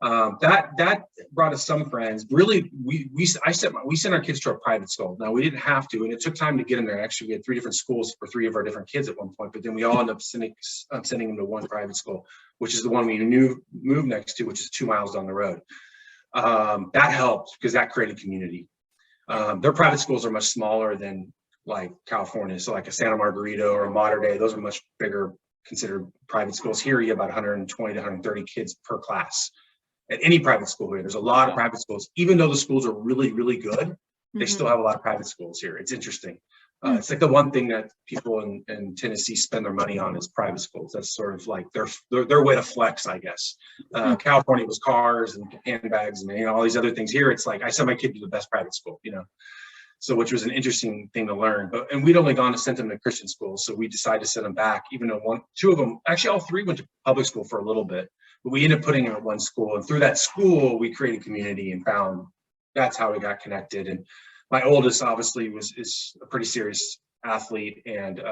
that brought us some friends. Really, we sent our kids to a private school. Now, we didn't have to, and it took time to get them there. Actually, we had 3 different schools for 3 of our different kids at one point, but then we all ended up sending them to one private school, which is the one we moved next to, which is 2 miles down the road. That helped because that created community. Their private schools are much smaller than like California. So like a Santa Margarita or a Mater Dei, those are much bigger considered private schools. Here you have about 120 to 130 kids per class. At any private school here, there's a lot of private schools. Even though the schools are really, really good, they still have a lot of private schools here. It's interesting. It's like the one thing that people in Tennessee spend their money on is private schools. That's sort of like their way to flex, I guess. California was cars and handbags and all these other things. Here, it's like I sent my kid to the best private school, So which was an interesting thing to learn. And we'd only sent them to Christian schools, so we decided to send them back. Even though 2 of them, actually all 3 went to public school for a little bit. But we ended up putting them at one school, and through that school, we created community and found that's how we got connected. And my oldest obviously is a pretty serious athlete, and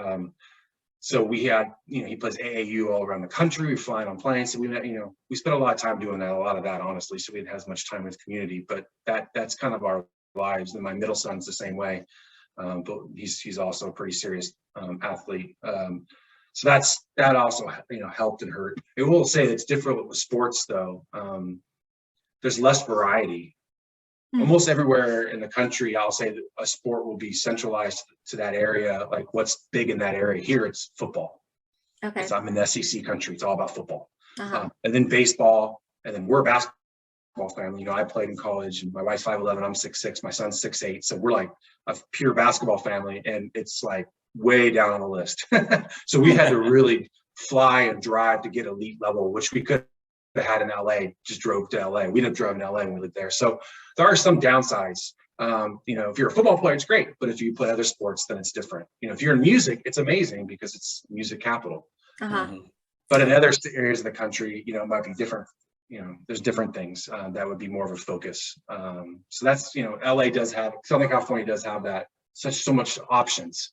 so we had, he plays AAU all around the country. We flying on planes, so we spent a lot of time doing that, a lot of that, honestly. So we didn't have as much time with community, but that's kind of our lives. And my middle son's the same way, but he's also a pretty serious athlete. So that also helped and hurt. I will say it's different with sports though. There's less variety. Almost everywhere in the country, I'll say that a sport will be centralized to that area. Like what's big in that area. Here it's football. Okay. I'm in the SEC country. It's all about football. And then baseball, and then we're a basketball family. I played in college, and my wife's 5'11", I'm 6'6", my son's 6'8". So we're like a pure basketball family, and it's like way down on the list. So we had to really fly and drive to get elite level, which we could have had in LA, just drove to LA. We didn't drive in LA when we lived there. So there are some downsides. If you're a football player, it's great. But if you play other sports, then it's different. If you're in music, it's amazing because it's music capital. But in other areas of the country, it might be different. There's different things that would be more of a focus. So that's, LA does have, Southern California does have that, so much options.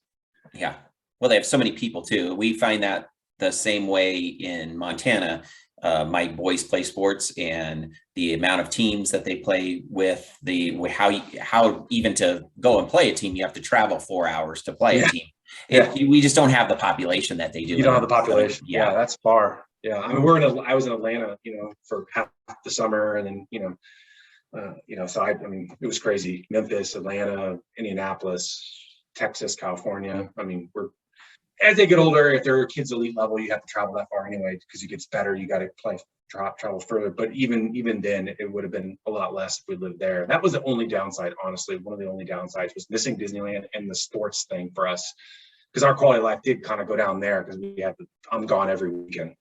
Yeah. Well, they have so many people too. We find that the same way in Montana. My boys play sports, and the amount of teams that they play with, how even to go and play a team, you have to travel 4 hours to play a team. We just don't have the population that they do. You don't have the population. Yeah, that's far. Yeah, I mean, I was in Atlanta, for half the summer, and then So I mean, it was crazy. Memphis, Atlanta, Indianapolis, Texas, California. I mean, as they get older, if they're kids elite level, you have to travel that far anyway, because it gets better. You got to travel further. But even then, it would have been a lot less if we lived there. That was the only downside, honestly. One of the only downsides was missing Disneyland and the sports thing for us, because our quality of life did kind of go down there, because I'm gone every weekend.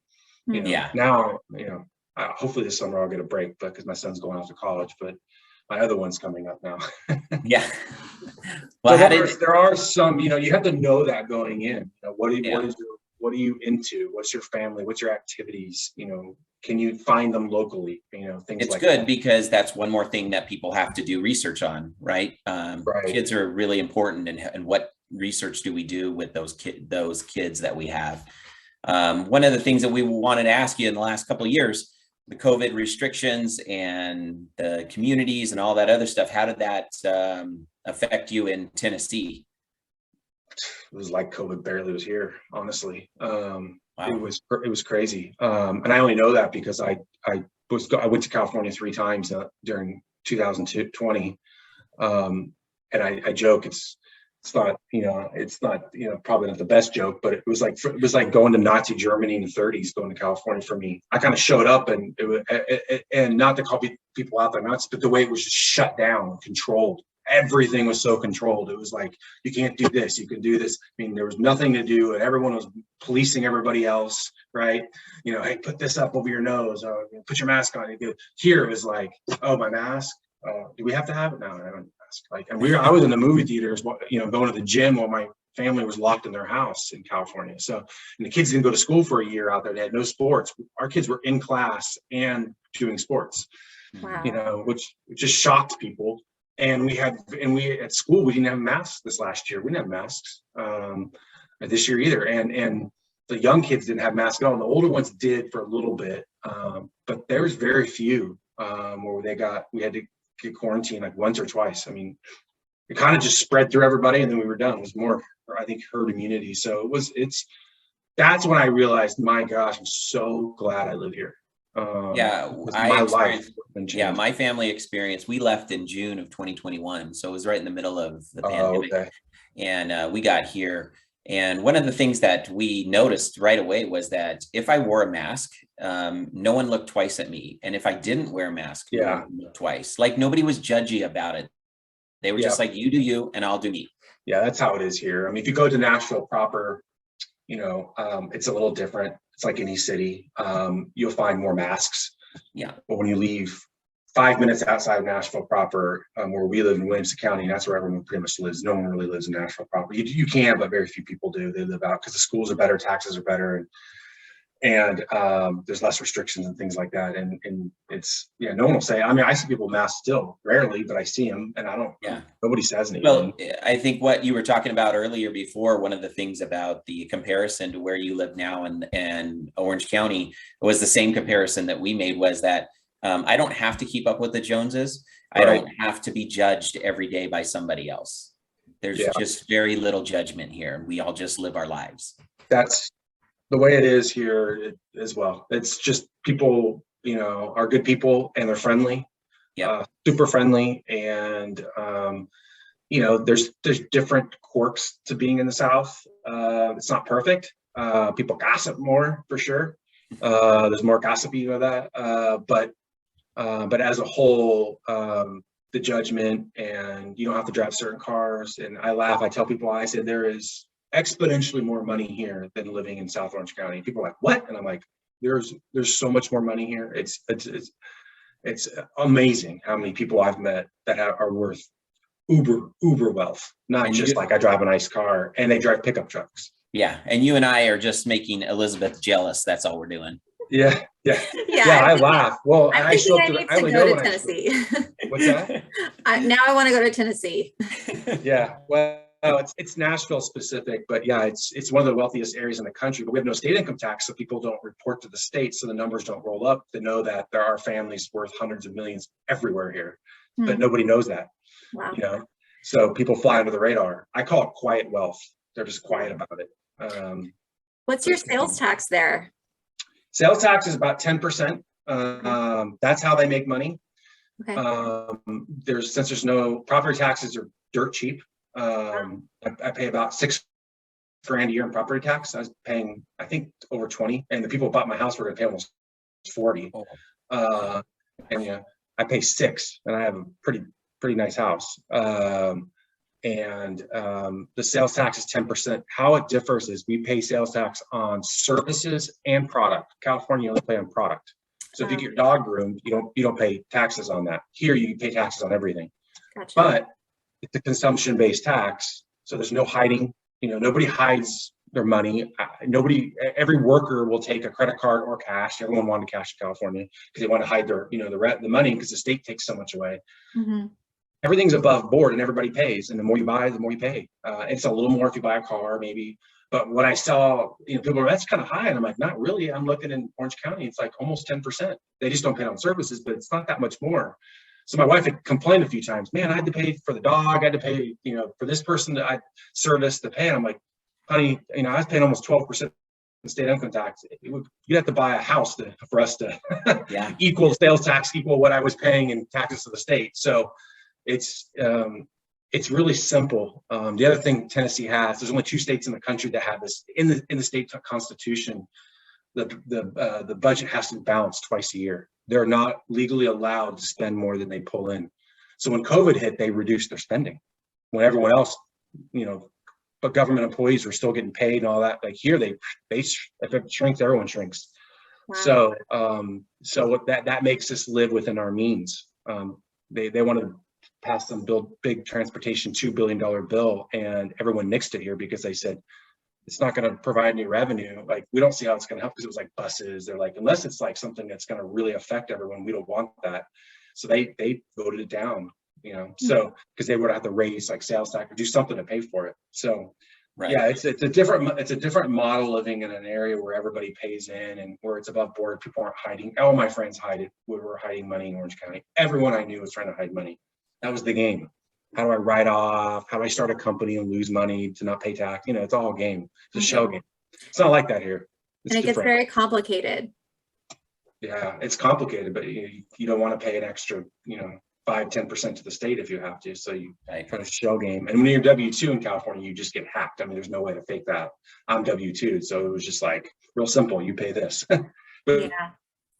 Yeah. Now, hopefully this summer I'll get a break, but because my son's going off to college, but my other one's coming up now. Yeah. Well, so there are some, you have to know that going in. What are you into? What's your family? What's your activities? Can you find them locally? Things it's like good that. because that's one more thing that people have to do research on, right? Right. Kids are really important, and what research do we do with those kids that we have? One of the things that we wanted to ask you in the last couple of years, the COVID restrictions and the communities and all that other stuff, how did that affect you in Tennessee? It was like COVID barely was here, honestly. Wow. It was crazy. And I only know that because I went to California 3 times during 2020. And I joke, it's not probably not the best joke, but it was like going to Nazi Germany in the 30s, going to California for me. I kind of showed up, and and not to call people out there nuts, but the way it was just shut down, controlled. Everything was so controlled. It was like, you can't do this, you can do this. I mean, there was nothing to do, and everyone was policing everybody else, right? Hey, put this up over your nose, or put your mask on. Here it was like, oh, my mask. Do we have to have it? No, I don't ask. I was in the movie theaters, going to the gym while my family was locked in their house in California. So, and the kids didn't go to school for a year out there. They had no sports. Our kids were in class and doing sports. Wow. Which just shocked people. And we at school, we didn't have masks this last year. We didn't have masks this year either. And the young kids didn't have masks at all. And the older ones did for a little bit, but there was very few where we had to get quarantined like once or twice. I mean, it kind of just spread through everybody, and then we were done. It was more, I think, herd immunity. So that's when I realized, my gosh, I'm so glad I live here. My family experience, we left in June of 2021. So it was right in the middle of the pandemic. Okay. And we got here. And one of the things that we noticed right away was that if I wore a mask, no one looked twice at me. And if I didn't wear a mask, no one looked twice. Like, nobody was judgy about it. They were just like, you do you, and I'll do me. Yeah, that's how it is here. I mean, if you go to Nashville proper, it's a little different. It's like any city. You'll find more masks. Yeah. But when you leave 5 minutes outside of Nashville proper, where we live in Williamson County, and that's where everyone pretty much lives. No one really lives in Nashville proper. You can, but very few people do. They live out because the schools are better, taxes are better, and there's less restrictions and things like that. And it's, no one will say. I mean, I see people masked still, rarely, but I see them, and I don't. Yeah. Nobody says anything. Well, I think what you were talking about earlier before, one of the things about the comparison to where you live now and Orange County was the same comparison that we made, was that I don't have to keep up with the Joneses. Right. I don't have to be judged every day by somebody else. There's just very little judgment here. We all just live our lives. That's the way it is here as well. It's just people, are good people, and they're friendly. Yeah. Super friendly. And, there's different quirks to being in the South. It's not perfect. People gossip more, for sure. There's more gossipy of that. But as a whole, the judgment, and you don't have to drive certain cars. And I laugh. I tell people, I said, there is exponentially more money here than living in South Orange County. People are like, what? And I'm like, there's so much more money here. It's amazing how many people I've met that are worth uber wealth. Not just like, I drive a nice car, and they drive pickup trucks. Yeah. And you and I are just making Elizabeth jealous. That's all we're doing. Yeah. I laugh. Well, I show up to go to Tennessee. What's that? Now I want to go to Tennessee. Yeah. Well, it's Nashville specific, but yeah, it's one of the wealthiest areas in the country, but we have no state income tax, so people don't report to the state, so the numbers don't roll up. They know that there are families worth hundreds of millions everywhere here, but nobody knows that. Wow. So people fly under the radar. I call it quiet wealth. They're just quiet about it. What's your sales tax there? Sales tax is about 10%. That's how they make money. Okay. There's no property taxes are dirt cheap. I pay about $6,000 a year in property tax. I was paying, I think, over 20, and the people who bought my house were going to pay almost 40. And yeah, I pay 6, and I have a pretty nice house. The sales tax is 10%. How it differs is we pay sales tax on services and product. California only pay on product. So if you get your dog groomed, you don't pay taxes on that. Here you pay taxes on everything. Gotcha. But it's a consumption-based tax, so there's no hiding. Nobody hides their money. Every worker will take a credit card or cash. Everyone wanted cash in California because they want to hide their, the money because the state takes so much away. Mm-hmm. Everything's above board and everybody pays. And the more you buy, the more you pay. It's a little more if you buy a car, maybe. But when I saw, people are, that's kind of high. And I'm like, not really. I'm looking in Orange County, it's like almost 10%. They just don't pay on services, but it's not that much more. So my wife had complained a few times, man, I had to pay for the dog. I had to pay, for this person that I service to pay. And I'm like, honey, I was paying almost 12% in state income tax. You'd have to buy a house for us to equal sales tax, equal what I was paying in taxes to the state. So it's really simple. The other thing Tennessee has, there's only 2 states in the country that have this in the state constitution. The budget has to be balanced twice a year. They're not legally allowed to spend more than they pull in. So when COVID hit, they reduced their spending. When everyone else, but government employees were still getting paid and all that. Like here, if it shrinks, everyone shrinks. Wow. So what that makes us live within our means. They want to pass some big transportation $2 billion bill, and everyone nixed it here because they said it's not going to provide any revenue. Like, we don't see how it's going to help, because it was like buses. They're like, unless it's like something that's going to really affect everyone, we don't want that. So they voted it down, so because they would have to raise like sales tax or do something to pay for it. So yeah, it's a different model living in an area where everybody pays in and where it's above board. People aren't hiding. All my friends were hiding money in Orange County. Everyone I knew was trying to hide money. That was the game. How do I write off? How do I start a company and lose money to not pay tax? It's all a game. It's a shell game. It's not like that here. And it gets very complicated. Yeah, it's complicated, but you don't want to pay an extra, 5-10% to the state if you have to. So you try to shell game. And when you're W-2 in California, you just get hacked. I mean, there's no way to fake that. I'm W-2, so it was just like real simple. You pay this. But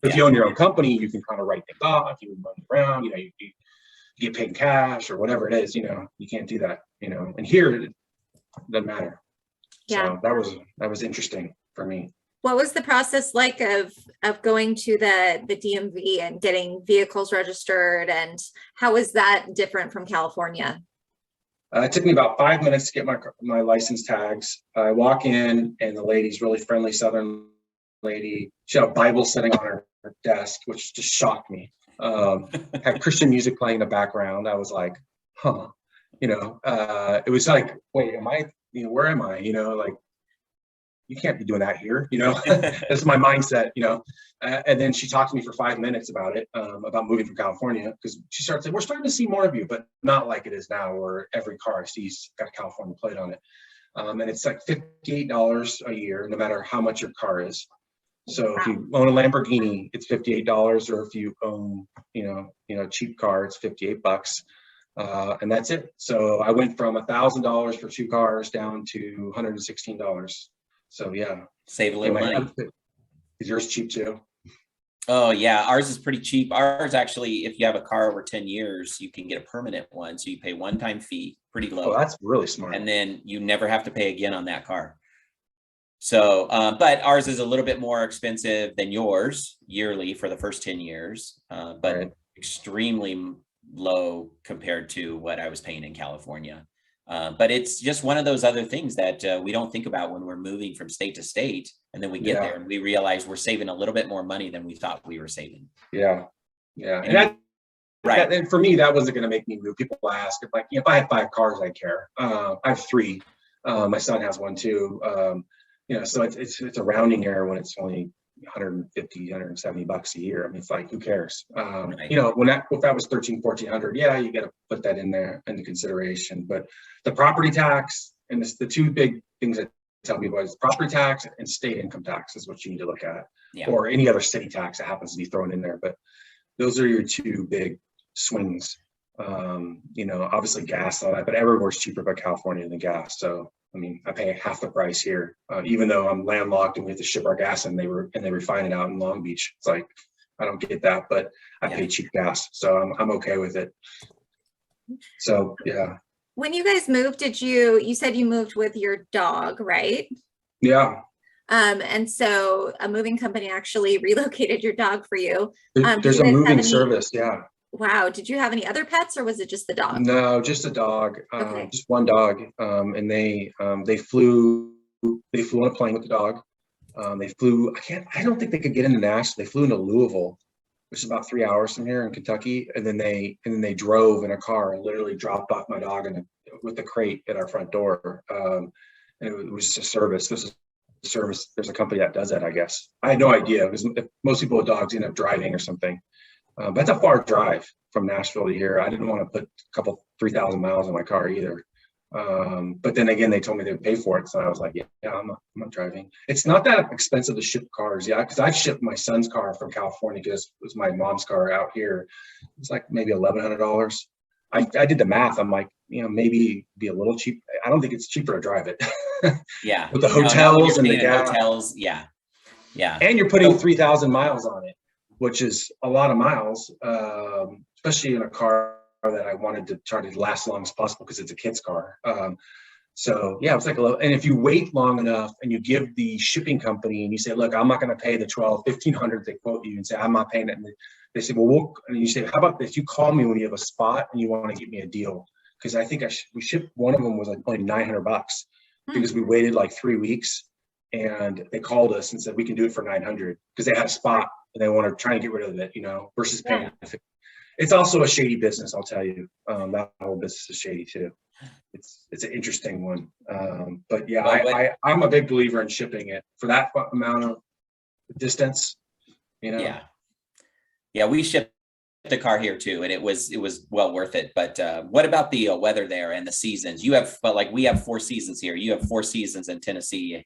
if you own your own company, you can kind of write things off. You run around. You get paid in cash or whatever it is. You can't do that. And here it doesn't matter. Yeah. So that was interesting for me. What was the process like of going to the DMV and getting vehicles registered, and how is that different from California? It took me about 5 minutes to get my license tags. I walk in, and the lady's really friendly Southern lady. She had a Bible sitting on her desk, which just shocked me. Had Christian music playing in the background. I was like, huh, it was like, wait, am I, where am I? Like, you can't be doing that here, That's my mindset, and then she talked to me for 5 minutes about it, about moving from California, because she started saying, we're starting to see more of you, but not like it is now, where every car I see's got a California plate on it. And it's like $58 a year, no matter how much your car is. So if you own a Lamborghini, it's $58, or if you own, a cheap car, it's $58. And that's it. So I went from $1,000 for 2 cars down to $116. So yeah, save a little money. Is yours cheap too? Oh yeah, ours is pretty cheap. Ours actually, if you have a car over 10 years, you can get a permanent one. So you pay one-time fee, pretty low. Oh, that's really smart. And then you never have to pay again on that car. So, but ours is a little bit more expensive than yours yearly for the first 10 years, but extremely low compared to what I was paying in California. But it's just one of those other things that we don't think about when we're moving from state to state. And then we get there and we realize we're saving a little bit more money than we thought we were saving. Yeah. Yeah. And and for me, that wasn't going to make me move. People ask if I had 5 cars, I'd care. I have 3. My son has one too. So it's a rounding error when it's only $150, $170 a year. I mean, it's like, who cares? If that was $1,300, $1,400, yeah, you got to put that in there into consideration. But the property tax, and the 2 big things that tell people is property tax and state income tax is what you need to look at, or any other city tax that happens to be thrown in there. But those are your 2 big swings. Obviously gas, all that, but everywhere's cheaper by California than gas. So, I mean, I pay half the price here, even though I'm landlocked and we have to ship our gas and they refine it out in Long Beach. It's like, I don't get that, but I pay cheap gas. So I'm okay with it. So, yeah. When you guys moved, you said you moved with your dog, right? Yeah. And so a moving company actually relocated your dog for you. There's a moving service. Yeah. Wow. Did you have any other pets or was it just the dog? No, just a dog, Okay. just one dog. And they flew on a plane with the dog. I don't think they could get into Nashville. They flew into Louisville, which is about 3 hours from here in Kentucky. And then they drove in a car and literally dropped off my dog with the crate at our front door. And it was a service. This is a service. There's a company that does that, I guess. I had no idea, because most people with dogs end up driving or something. But that's a far drive from Nashville to here. I didn't want to put a couple 3,000 miles in my car either. But then again, they told me they would pay for it. So I was like, yeah, I'm not driving. It's not that expensive to ship cars. Yeah. Cause I shipped my son's car from California, because it was my mom's car out here. It's like maybe $1,100. I did the math. I'm like, maybe be a little cheap. I don't think it's cheaper to drive it. Yeah. With the hotels and the gas. Hotels. Yeah. Yeah. And you're putting 3,000 miles on it, which is a lot of miles, especially in a car that I wanted to try to last as long as possible, because it's a kid's car. So yeah, it's like and if you wait long enough and you give the shipping company and you say, look, I'm not going to pay the $1,500, they quote you and say, I'm not paying it. And they say, well, and you say, how about this? You call me when you have a spot and you want to get me a deal. Because I think we shipped, one of them was like only $900 because we waited like 3 weeks, and they called us and said, we can do it for $900 because they had a spot and they want to try and get rid of it, versus paying. It's also a shady business, I'll tell you. That whole business is shady too. It's an interesting one. But yeah, I'm a big believer in shipping it for that amount of distance, Yeah. Yeah, we shipped the car here too, and it was well worth it. But what about the weather there and the seasons? We have 4 seasons here. You have 4 seasons in Tennessee.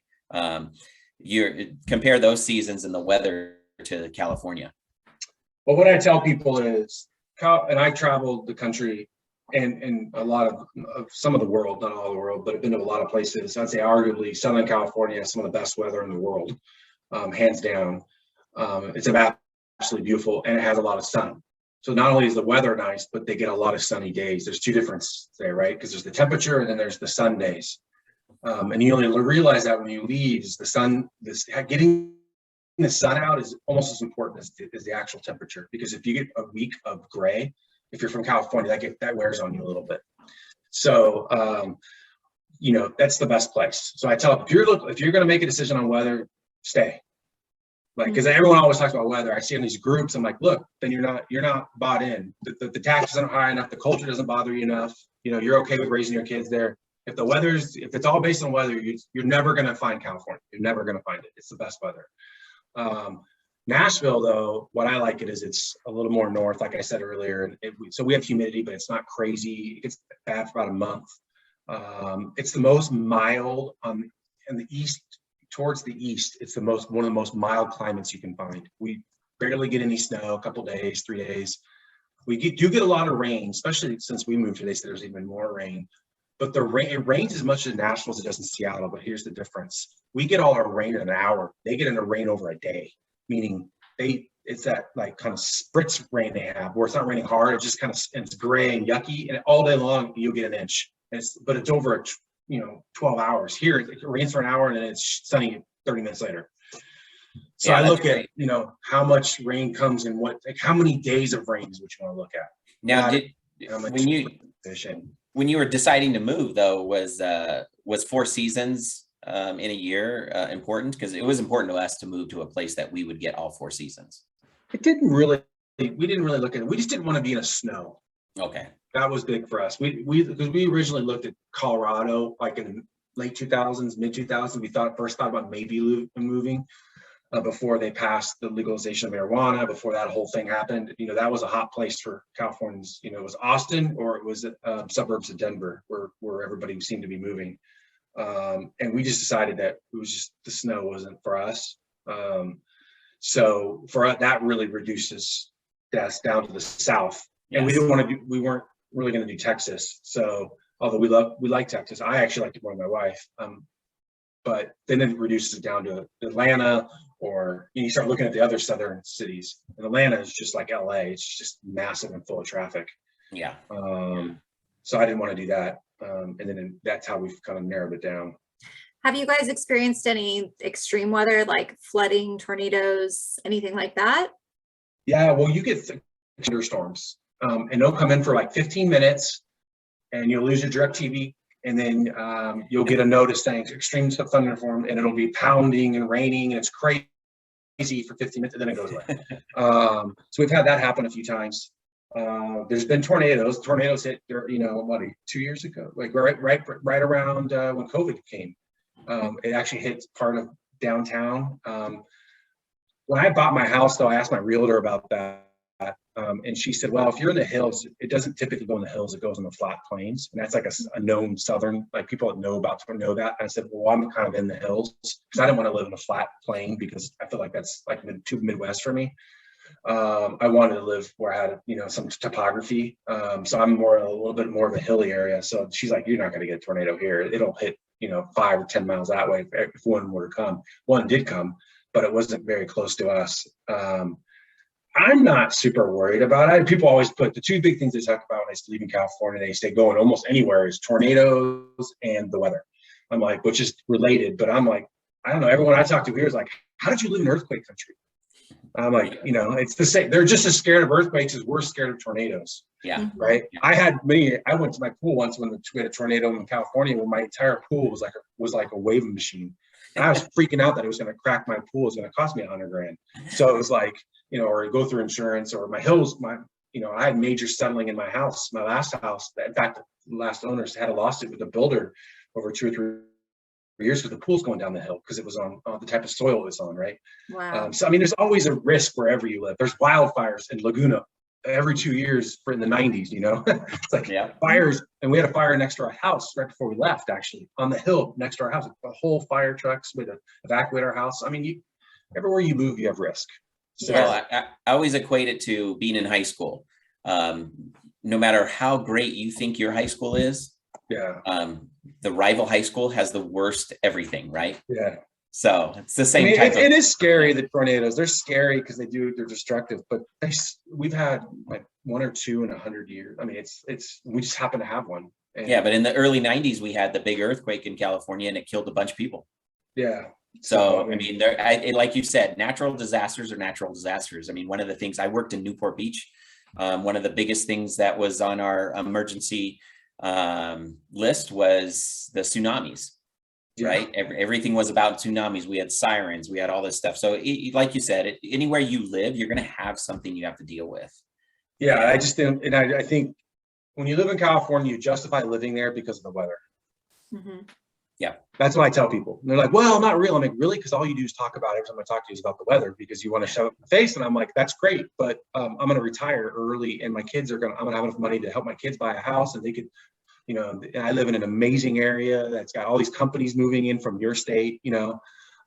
You compare those seasons and the weather to California. Well, what I tell people is, and I traveled the country and a lot of some of the world, not all the world, but I've been to a lot of places. I'd say arguably Southern California has some of the best weather in the world, hands down. It's absolutely beautiful, and it has a lot of sun. So not only is the weather nice, but they get a lot of sunny days. There's 2 differences there, right? Because there's the temperature and then there's the sun days. And you only realize that when you leave, is the sun, getting the sun out is almost as important as the actual temperature. Because if you get a week of gray, if you're from California, that wears on you a little bit. So, that's the best place. So I tell them, if you're going to make a decision on weather, stay. Because everyone always talks about weather. I see in these groups, I'm like, look, then you're not bought in. The taxes aren't high enough. The culture doesn't bother you enough. You're okay with raising your kids there. If it's all based on weather, you're never going to find California. You're never going to find it. It's the best weather. Nashville, though, what I like it is it's a little more north, like I said earlier. So we have humidity, but it's not crazy. It gets bad for about a month. It's the most mild in the east. Towards the east, it's one of the most mild climates you can find. We barely get any snow, a couple days, 3 days. We do get a lot of rain, especially since we moved today, so there's even more rain. But it rains as much in Nashville as it does in Seattle, but here's the difference. We get all our rain in an hour. They get into rain over a day, meaning it's that like kind of spritz rain they have, where it's not raining hard, it's just kind of, and it's gray and yucky, and all day long you'll get an inch. But it's over 12 hours. Here it rains for an hour and then it's sunny 30 minutes later. So I look at how much rain comes in how many days of rain is what you want to look at. Now, when you were deciding to move, though, was 4 seasons in a year important? Because it was important to us to move to a place that we would get all 4 seasons. We didn't really look at it. We just didn't want to be in a snow. Okay. That was big for us. Because we originally looked at Colorado, like in the late 2000s, mid 2000s. We first thought about maybe moving before they passed the legalization of marijuana. Before that whole thing happened, that was a hot place for Californians. It was Austin, or it was suburbs of Denver, where everybody seemed to be moving. And we just decided that it was just the snow wasn't for us. So for us, that really reduces us down to the south. And we Yes. didn't want to do, we weren't really going to do Texas. So although we like Texas, I actually like it more than my wife. But then it reduces it down to Atlanta, or you start looking at the other southern cities. And Atlanta is just like LA. It's just massive and full of traffic. Yeah. So I didn't want to do that. And then that's how we've kind of narrowed it down. Have you guys experienced any extreme weather like flooding, tornadoes, anything like that? Yeah, well, you get thunderstorms, and they'll come in for like 15 minutes, and you'll lose your DirecTV, and then you'll get a notice saying extreme thunderstorm, and it'll be pounding and raining, and it's crazy for 15 minutes, and then it goes away. So we've had that happen a few times. There's been tornadoes. Tornadoes hit, what, 2 years ago, like right around when COVID came. It actually hit part of downtown. When I bought my house, though, I asked my realtor about that. And she said, well, if you're in the hills, it doesn't typically go in the hills, it goes in the flat plains. And that's like a known southern, like people that know that. And I said, well, I'm kind of in the hills because I didn't want to live in a flat plain because I feel like that's like too Midwest for me. I wanted to live where I had, some topography. So I'm a little bit more of a hilly area. So she's like, you're not going to get a tornado here. It'll hit, 5 or 10 miles that way if one were to come. One did come, but it wasn't very close to us. I'm not super worried about it. People always put the two big things they talk about when they leave in California, they stay going almost anywhere, is tornadoes and the weather. I'm like, which is related, but I'm like, I don't know. Everyone I talk to here is like, how did you live in earthquake country? I'm like, it's the same. They're just as scared of earthquakes as we're scared of tornadoes. Yeah. Right. Yeah. I went to my pool once when we had a tornado in California, when my entire pool was like a waving machine. And I was freaking out that it was going to crack my pool. It was going to cost me $100,000. So it was like, or go through insurance, or my hills, I had major settling in my house, my last house. In fact, the last owners had a lawsuit with the builder over 2 or 3 years because the pool's going down the hill because it was on the type of soil it's on, right? Wow. So, there's always a risk wherever you live. There's wildfires in Laguna every 2 years in the 90s, It's like fires. And we had a fire next to our house right before we left, actually, on the hill next to our house. The whole fire trucks would evacuate our house. Everywhere you move, you have risk. So, Well, I always equate it to being in high school. No matter how great you think your high school is, the rival high school has the worst everything, right? Yeah. So it's the same type of. It is scary, the tornadoes. They're scary because they're destructive, but we've had like 1 or 2 in 100 years. We just happen to have one. Yeah, but in the early 90s, we had the big earthquake in California and it killed a bunch of people. Yeah. So, like you said, natural disasters are natural disasters. One of the things, I worked in Newport Beach. One of the biggest things that was on our emergency list was the tsunamis, right? Everything was about tsunamis. We had sirens, we had all this stuff. So like you said, anywhere you live, you're going to have something you have to deal with. Yeah, I just think, and I think when you live in California, you justify living there because of the weather. Mm-hmm. Yeah, that's what I tell people. And they're like, well, not real. I'm like, really? Because all you do is talk about it. Every time I talk to you is about the weather because you want to shove it in the face. And I'm like, that's great, but I'm going to retire early, and my kids I'm going to have enough money to help my kids buy a house, and they could, and I live in an amazing area that's got all these companies moving in from your state.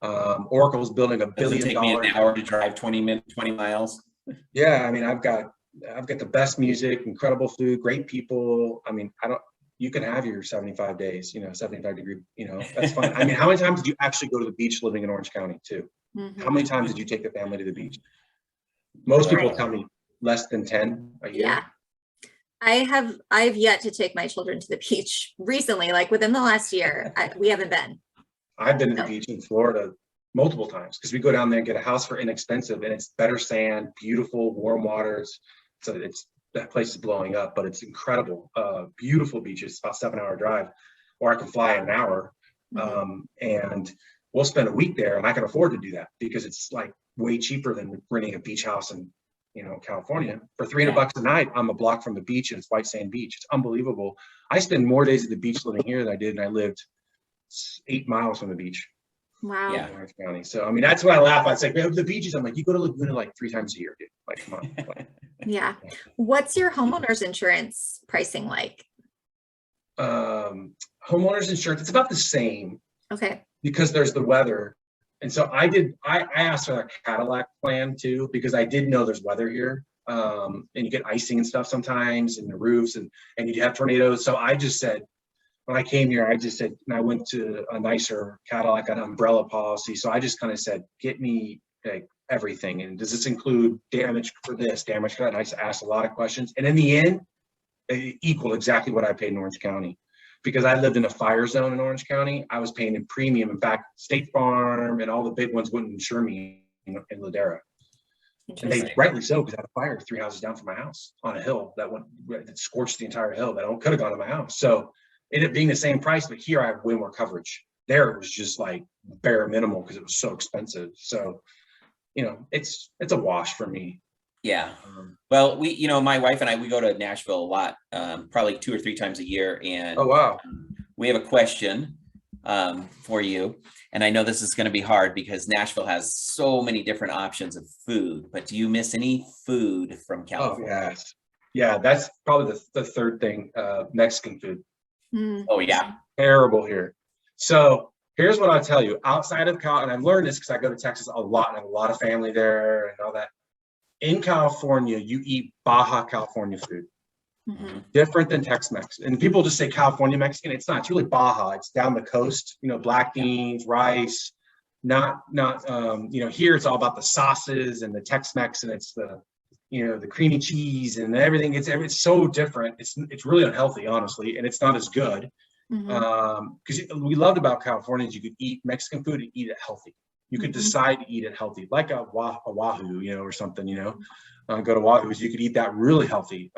Oracle's building $1 billion. Take me an hour to drive 20 miles. Yeah, I've got the best music, incredible food, great people. You can have your 75 days, 75 degree, that's fine. How many times did you actually go to the beach living in Orange County too? Mm-hmm. How many times did you take the family to the beach? Most people tell me less than 10 a year. Yeah. I've yet to take my children to the beach recently, like within the last year. We haven't been. I've been to the beach in Florida multiple times because we go down there and get a house for inexpensive, and it's better sand, beautiful, warm waters. So that place is blowing up, but it's incredible. Beautiful beaches, about 7-hour drive, or I can fly in an hour. Mm-hmm. And we'll spend a week there, and I can afford to do that because it's like way cheaper than renting a beach house in, California. For $300 a night, I'm a block from the beach, and it's white sand beach. It's unbelievable. I spend more days at the beach living here than I did, and I lived 8 miles from the beach. Wow. Yeah. Orange County. So, that's what I laugh at. It's like, the beaches, I'm like, you go to Laguna like 3 times a year, dude. Like, come on. Yeah. What's your homeowner's insurance pricing like? Homeowner's insurance, it's about the same. Okay. Because there's the weather. And so I asked for a Cadillac plan too, because I did know there's weather here. and you get icing and stuff sometimes in the roofs, and you have tornadoes. So I just said, when I came here, I just said, and I went to a nicer Cadillac, an umbrella policy. So I just kind of said, get me like everything. And does this include damage for this, damage for that? And I just asked a lot of questions. And in the end, it equaled exactly what I paid in Orange County. Because I lived in a fire zone in Orange County, I was paying a premium. In fact, State Farm and all the big ones wouldn't insure me in Ladera. And they rightly so, because I had a fire 3 houses down from my house on a hill that scorched the entire hill that could have gone to my house. So it ended up being the same price, but here I have way more coverage. There it was just like bare minimal because it was so expensive. So, you know, it's a wash for me. Yeah. Well, we, you know, my wife and I, we go to Nashville a lot, probably 2 or 3 times a year. And oh, wow. We have a question for you. And I know this is going to be hard because Nashville has so many different options of food, but do you miss any food from California? Oh, yes. Yeah, that's probably the third thing, Mexican food. Oh, yeah. Terrible here. So here's what I'll tell you. Outside of Cal, and I've learned this because I go to Texas a lot and I have a lot of family there and all that. In California, you eat Baja California food. Different than Tex-Mex. And people just say California Mexican. It's not. It's really Baja. It's down the coast. You know, black beans, rice. Not. You know, here it's all about the sauces and the Tex-Mex, and it's the, you know, the creamy cheese and everything. It's so different. It's really unhealthy, honestly, and it's not as good. Because we loved about California is you could eat Mexican food and eat it healthy. You could decide to eat it healthy, like a Wahoo, you know, or something, you know, go to Wahoo's, you could eat that really healthy.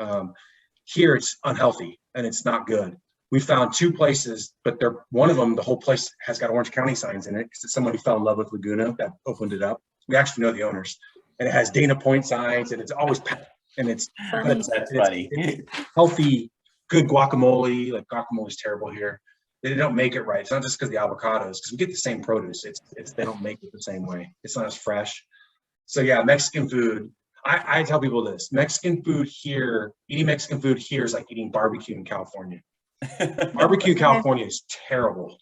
Here it's unhealthy and it's not good. We found 2 places, but one of them, the whole place has got Orange County signs in it because it's someone who fell in love with Laguna that opened it up. We actually know the owners, and it has Dana Point signs, and it's always packed, and it's funny. It's healthy, good guacamole. Like guacamole's terrible here. They don't make it right. It's not just because the avocados, because we get the same produce. It's they don't make it the same way. It's not as fresh. So yeah, Mexican food. I tell people this: Mexican food here, eating Mexican food here is like eating barbecue in California. Barbecue in California is terrible.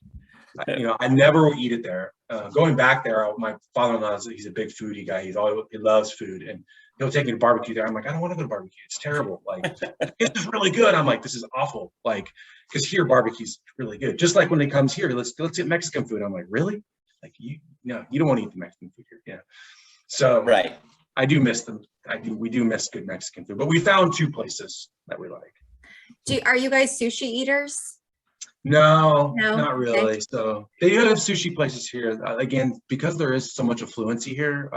You know, I never will eat it there. Going back there, my father-in-law he's a big foodie guy. He loves food, and he'll take me to barbecue there. I'm like, I don't want to go to barbecue. It's terrible. Like, this is really good. I'm like, this is awful. Like, because here barbecue's really good. Just like when it comes here, let's get Mexican food. I'm like, really? Like, you don't want to eat the Mexican food here. Yeah. So right. I do miss them. We do miss good Mexican food, but we found 2 places that we like. Are you guys sushi eaters? No, not really. Okay. So they do have sushi places here. Again, because there is so much affluency here,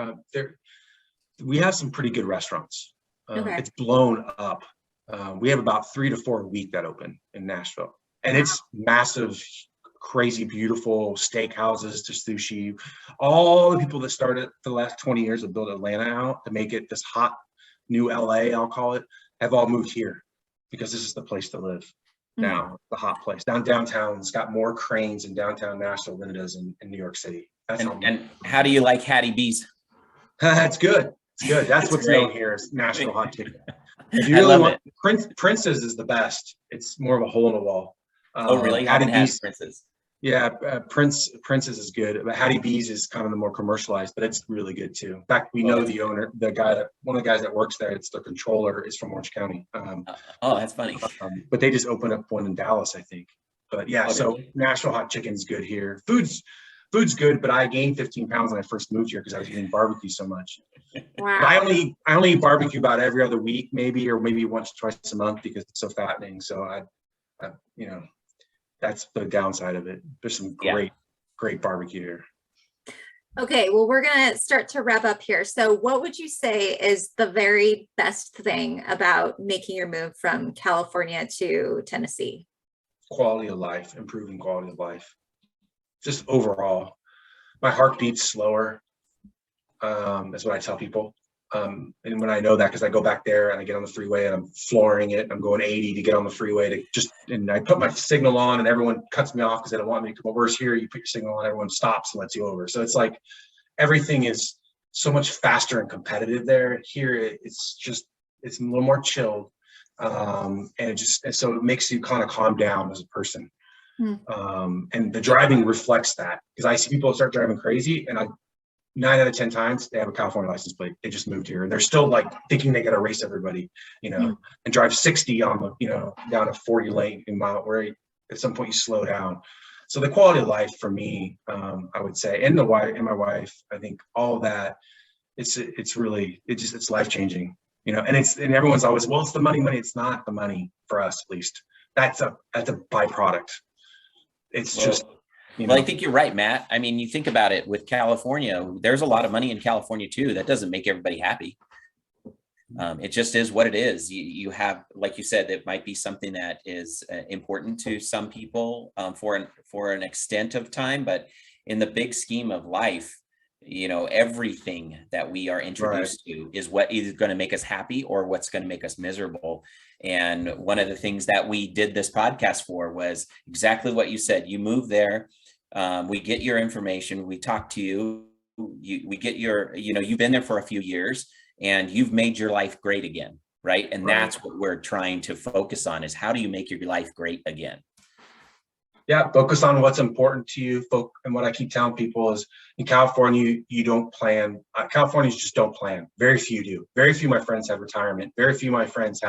we have some pretty good restaurants. It's blown up. We have about 3 to 4 a week that open in Nashville, and it's massive, crazy, beautiful steak houses to sushi. All the people that started for the last 20 years have built Atlanta out to make it this hot new LA, I'll call it, have all moved here because this is the place to live. Now, the hot place downtown. It's got more cranes in downtown Nashville than it does in New York City. And how do you like Hattie B's? It's good. It's good. That's what's known here is Nashville hot chicken. If you really want, Prince's is the best. It's more of a hole in the wall. Oh, really? I haven't had Prince's. Yeah, Prince's is good, but Hattie B's is kind of the more commercialized, but it's really good too. In fact, we know the owner, one of the guys that works there, it's the controller, is from Orange County. Oh, that's funny. But they just opened up one in Dallas, I think. But yeah, so Nashville hot chicken's good here. Food's good, but I gained 15 pounds when I first moved here because I was eating barbecue so much. Wow. I only eat barbecue about every other week, maybe once or twice a month because it's so fattening. So I you know, that's the downside of it. There's some great barbecue here. Okay, well, we're going to start to wrap up here. So what would you say is the very best thing about making your move from California to Tennessee? Quality of life, improving quality of life. Just overall, my heart beats slower. That's what I tell people. And when I know that, because I go back there and I get on the freeway and I'm flooring it, I'm going 80 to get on the freeway and I put my signal on and everyone cuts me off because they don't want me to come over. Whereas here, you put your signal on, everyone stops and lets you over. So it's like everything is so much faster and competitive there. Here, it's a little more chilled. And so it makes you kind of calm down as a person. And the driving reflects that because I see people start driving crazy and 9 out of 10 times they have a California license plate. They just moved here. They're still like thinking they got to race everybody, and drive 60 on the, down a 40 lane in mile where at some point you slow down. So the quality of life for me, I would say, and my wife, I think all of that, it's life changing, and everyone's always, well, it's the money. It's not the money for us, at least. That's a byproduct. It's just, Well, I think you're right, Matt. I mean, you think about it with California, there's a lot of money in California too. That doesn't make everybody happy. It just is what it is. You have, like you said, it might be something that is important to some people for an extent of time, but in the big scheme of life, everything that we are introduced to is what is going to make us happy or what's going to make us miserable. And one of the things that we did this podcast for was exactly what you said. You move there, we get your information, we talk to you, we get your, you've been there for a few years and you've made your life great again, right? And that's what we're trying to focus on, is how do you make your life great again? Yeah, focus on what's important to you. And what I keep telling people is, in California, you don't plan. Californians just don't plan. Very few do. Very few of my friends had retirement. Very few of my friends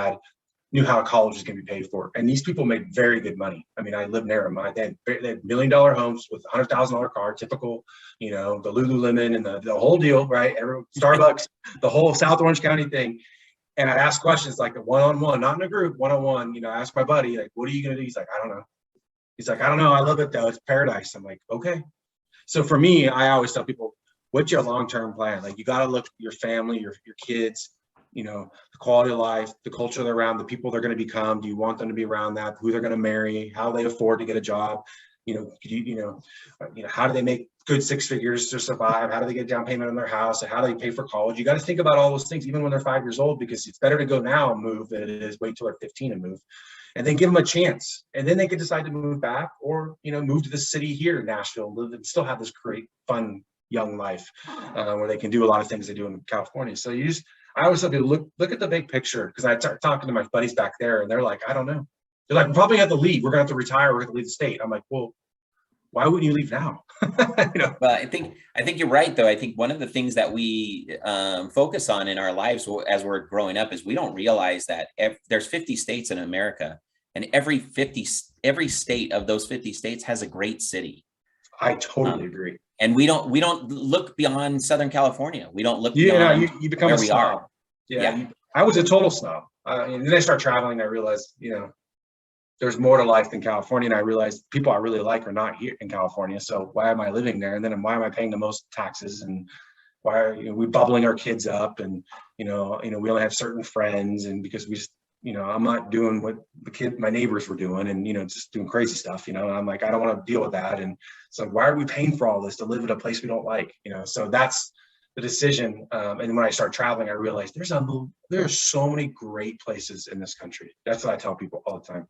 knew how college was going to be paid for. And these people made very good money. I mean, I lived near them. They had $1 million homes with $100,000 car, typical, the Lululemon and the whole deal, right? Starbucks, the whole South Orange County thing. And I'd ask questions like a one-on-one, not in a group, one-on-one, ask my buddy, like, what are you going to do? He's like, I don't know. He's like, I don't know. I love it though. It's paradise. I'm like, okay. So for me, I always tell people, what's your long-term plan? Like, you got to look at your family, your kids, the quality of life, the culture they're around, the people they're going to become. Do you want them to be around that? Who they're going to marry? How they afford to get a job? How do they make good 6 figures to survive? How do they get down payment on their house? And how do they pay for college? You got to think about all those things, even when they're 5 years old, because it's better to go now and move than it is wait till they're 15 and move. And then give them a chance. And then they could decide to move back or, move to the city here in Nashville, live and still have this great, fun, young life where they can do a lot of things they do in California. So I always tell people, look at the big picture, because I start talking to my buddies back there and they're like, I don't know. They're like, we probably have to leave. We're going to have to retire. We're going to leave the state. I'm like, well, why wouldn't you leave now? Well, I think you're right, though. I think one of the things that we focus on in our lives as we're growing up is we don't realize that there's 50 states in America. And every state of those 50 states has a great city. I totally agree. And we don't look beyond Southern California. We don't look beyond you become where a we snob. are. Yeah. I was a total snob. And then I start traveling. I realized, there's more to life than California. And I realized people I really like are not here in California. So why am I living there? And then why am I paying the most taxes? And why are we bubbling our kids up? And, we only have certain friends. And because we just, I'm not doing what my neighbors were doing and, just doing crazy stuff, and I'm like, I don't want to deal with that. And so why are we paying for all this to live in a place we don't like, so that's the decision. And when I start traveling, I realized there's so many great places in this country. That's what I tell people all the time.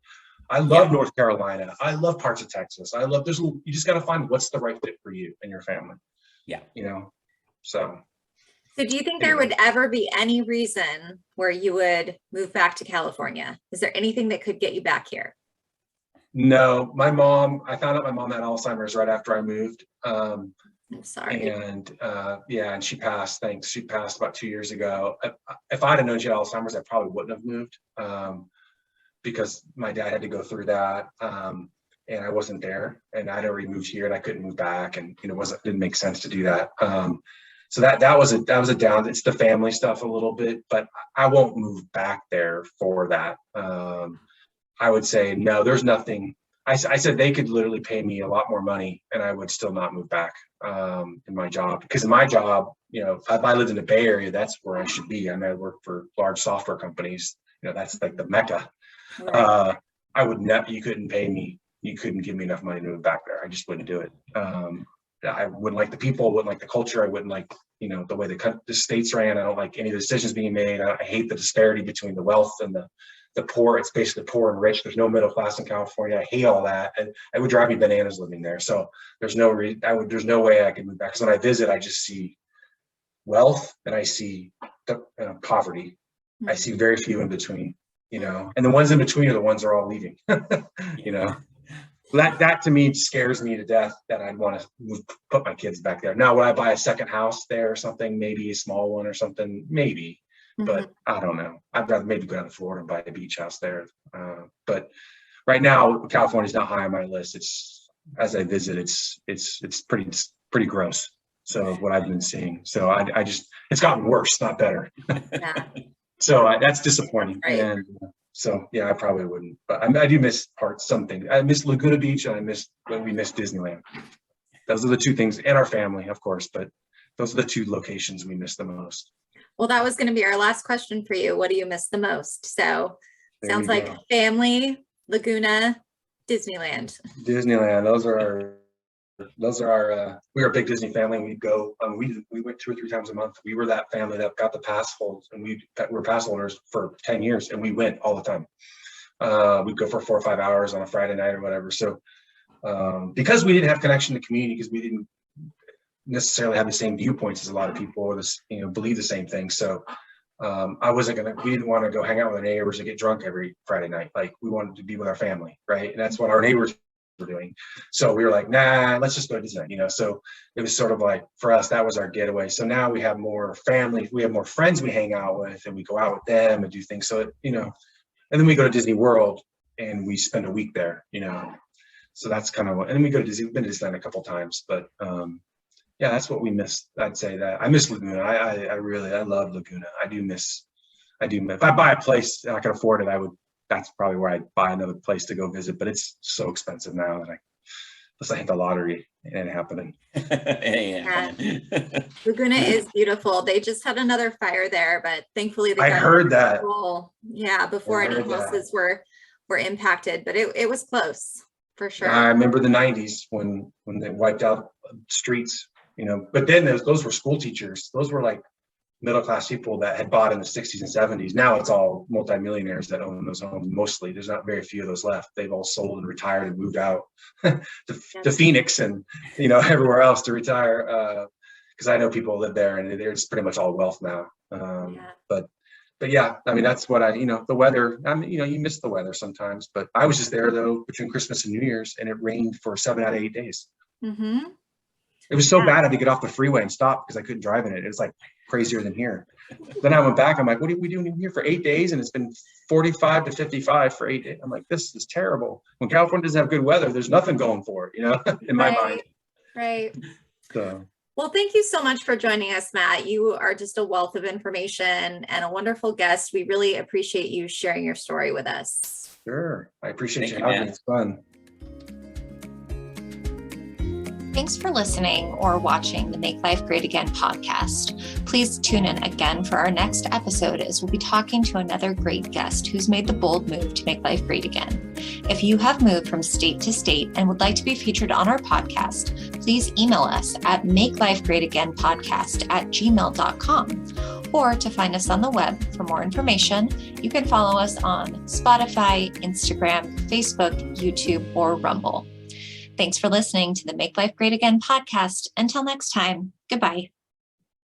I love North Carolina. I love parts of Texas. You just got to find what's the right fit for you and your family. Yeah. So do you think there would ever be any reason where you would move back to California? Is there anything that could get you back here? No, I found out my mom had Alzheimer's right after I moved. I'm sorry. And and she passed. Thanks. She passed about 2 years ago. If I'd have known she had Alzheimer's, I probably wouldn't have moved because my dad had to go through that. And I wasn't there, and I'd already moved here and I couldn't move back, and didn't make sense to do that. So that was a down. It's the family stuff a little bit, but I won't move back there for that. I would say no. There's nothing. I said they could literally pay me a lot more money, and I would still not move back in my job, because in my job, if I lived in the Bay Area, that's where I should be. I work for large software companies. That's like the mecca. Right. I would not. You couldn't pay me. You couldn't give me enough money to move back there. I just wouldn't do it. I wouldn't like the people, wouldn't like the culture. I wouldn't like, the way the states ran. I don't like any of the decisions being made. I hate the disparity between the wealth and the poor. It's basically poor and rich. There's no middle class in California. I hate all that. And it would drive me bananas living there. So there's no way I could move back. Because when I visit, I just see wealth and I see poverty. I see very few in between, and the ones in between are the ones that are all leaving, That to me scares me to death that I'd want to put my kids back there. Now, would I buy a second house there or something? Maybe a small one or something, maybe, but I don't know. I'd rather maybe go down to Florida and buy a beach house there. But right now, California's not high on my list. It's, as I visit, it's pretty gross. So what I've been seeing. So I just, it's gotten worse, not better. Yeah. So that's disappointing. Right. And so, yeah, I probably wouldn't, but I do miss something. I miss Laguna Beach and we miss Disneyland. Those are the two things, and our family, of course, but those are the two locations we miss the most. Well, that was going to be our last question for you. What do you miss the most? So There sounds you like go. family, Laguna, Disneyland. Disneyland. Those are our, we're a big Disney family. We'd go, we went 2 or 3 times a month. We were that family that got the pass holds, and we were pass holders for 10 years, and we went all the time. We'd go for 4 or 5 hours on a Friday night or whatever. So because we didn't have connection to community, because we didn't necessarily have the same viewpoints as a lot of people, or this, believe the same thing. So we didn't want to go hang out with our neighbors and get drunk every Friday night. Like, we wanted to be with our family, right? And that's what our neighbors were doing. So we were like, nah, let's just go to Disney, so it was sort of like, for us, that was our getaway. So now we have more family, we have more friends we hang out with, and we go out with them and do things. So, and then we go to Disney World and we spend a week there, so that's kind of what, and then we go to Disney, we've been to Disneyland a couple times, but yeah, that's what we miss. I'd say that I miss Laguna. I love Laguna. I do miss, if I buy a place and I can afford it, that's probably where I'd buy another place to go visit, but it's so expensive now that unless I hit the lottery, it ain't happening. Laguna is beautiful. They just had another fire there, but thankfully they I got heard that. control. Yeah, before I any heard that. houses were impacted, but it was close for sure. I remember the 90s when they wiped out streets, but then those were school teachers. Those were like middle-class people that had bought in the 60s and 70s. Now it's all multimillionaires that own those homes. Mostly, there's not very few of those left. They've all sold and retired and moved out to Phoenix and everywhere else to retire. Because I know people live there, and it's pretty much all wealth now. But yeah, I mean, that's what the weather. You miss the weather sometimes. But I was just there though between Christmas and New Year's, and it rained for 7 out of 8 days. Mm-hmm. It was so bad I had to get off the freeway and stop because I couldn't drive in it. It was like crazier than here. Then I went back. I'm like, what are we doing here for 8 days? And it's been 45 to 55 for 8 days. I'm like, this is terrible. When California doesn't have good weather, there's nothing going for it, in my mind. Right. So. Well, thank you so much for joining us, Matt. You are just a wealth of information and a wonderful guest. We really appreciate you sharing your story with us. Sure. I appreciate you having me. It's fun. Thanks for listening or watching the Make Life Great Again podcast. Please tune in again for our next episode, as we'll be talking to another great guest who's made the bold move to make life great again. If you have moved from state to state and would like to be featured on our podcast, please email us at makelifegreatagainpodcast@gmail.com. Or to find us on the web for more information, you can follow us on Spotify, Instagram, Facebook, YouTube, or Rumble. Thanks for listening to the Make Life Great Again podcast. Until next time, goodbye.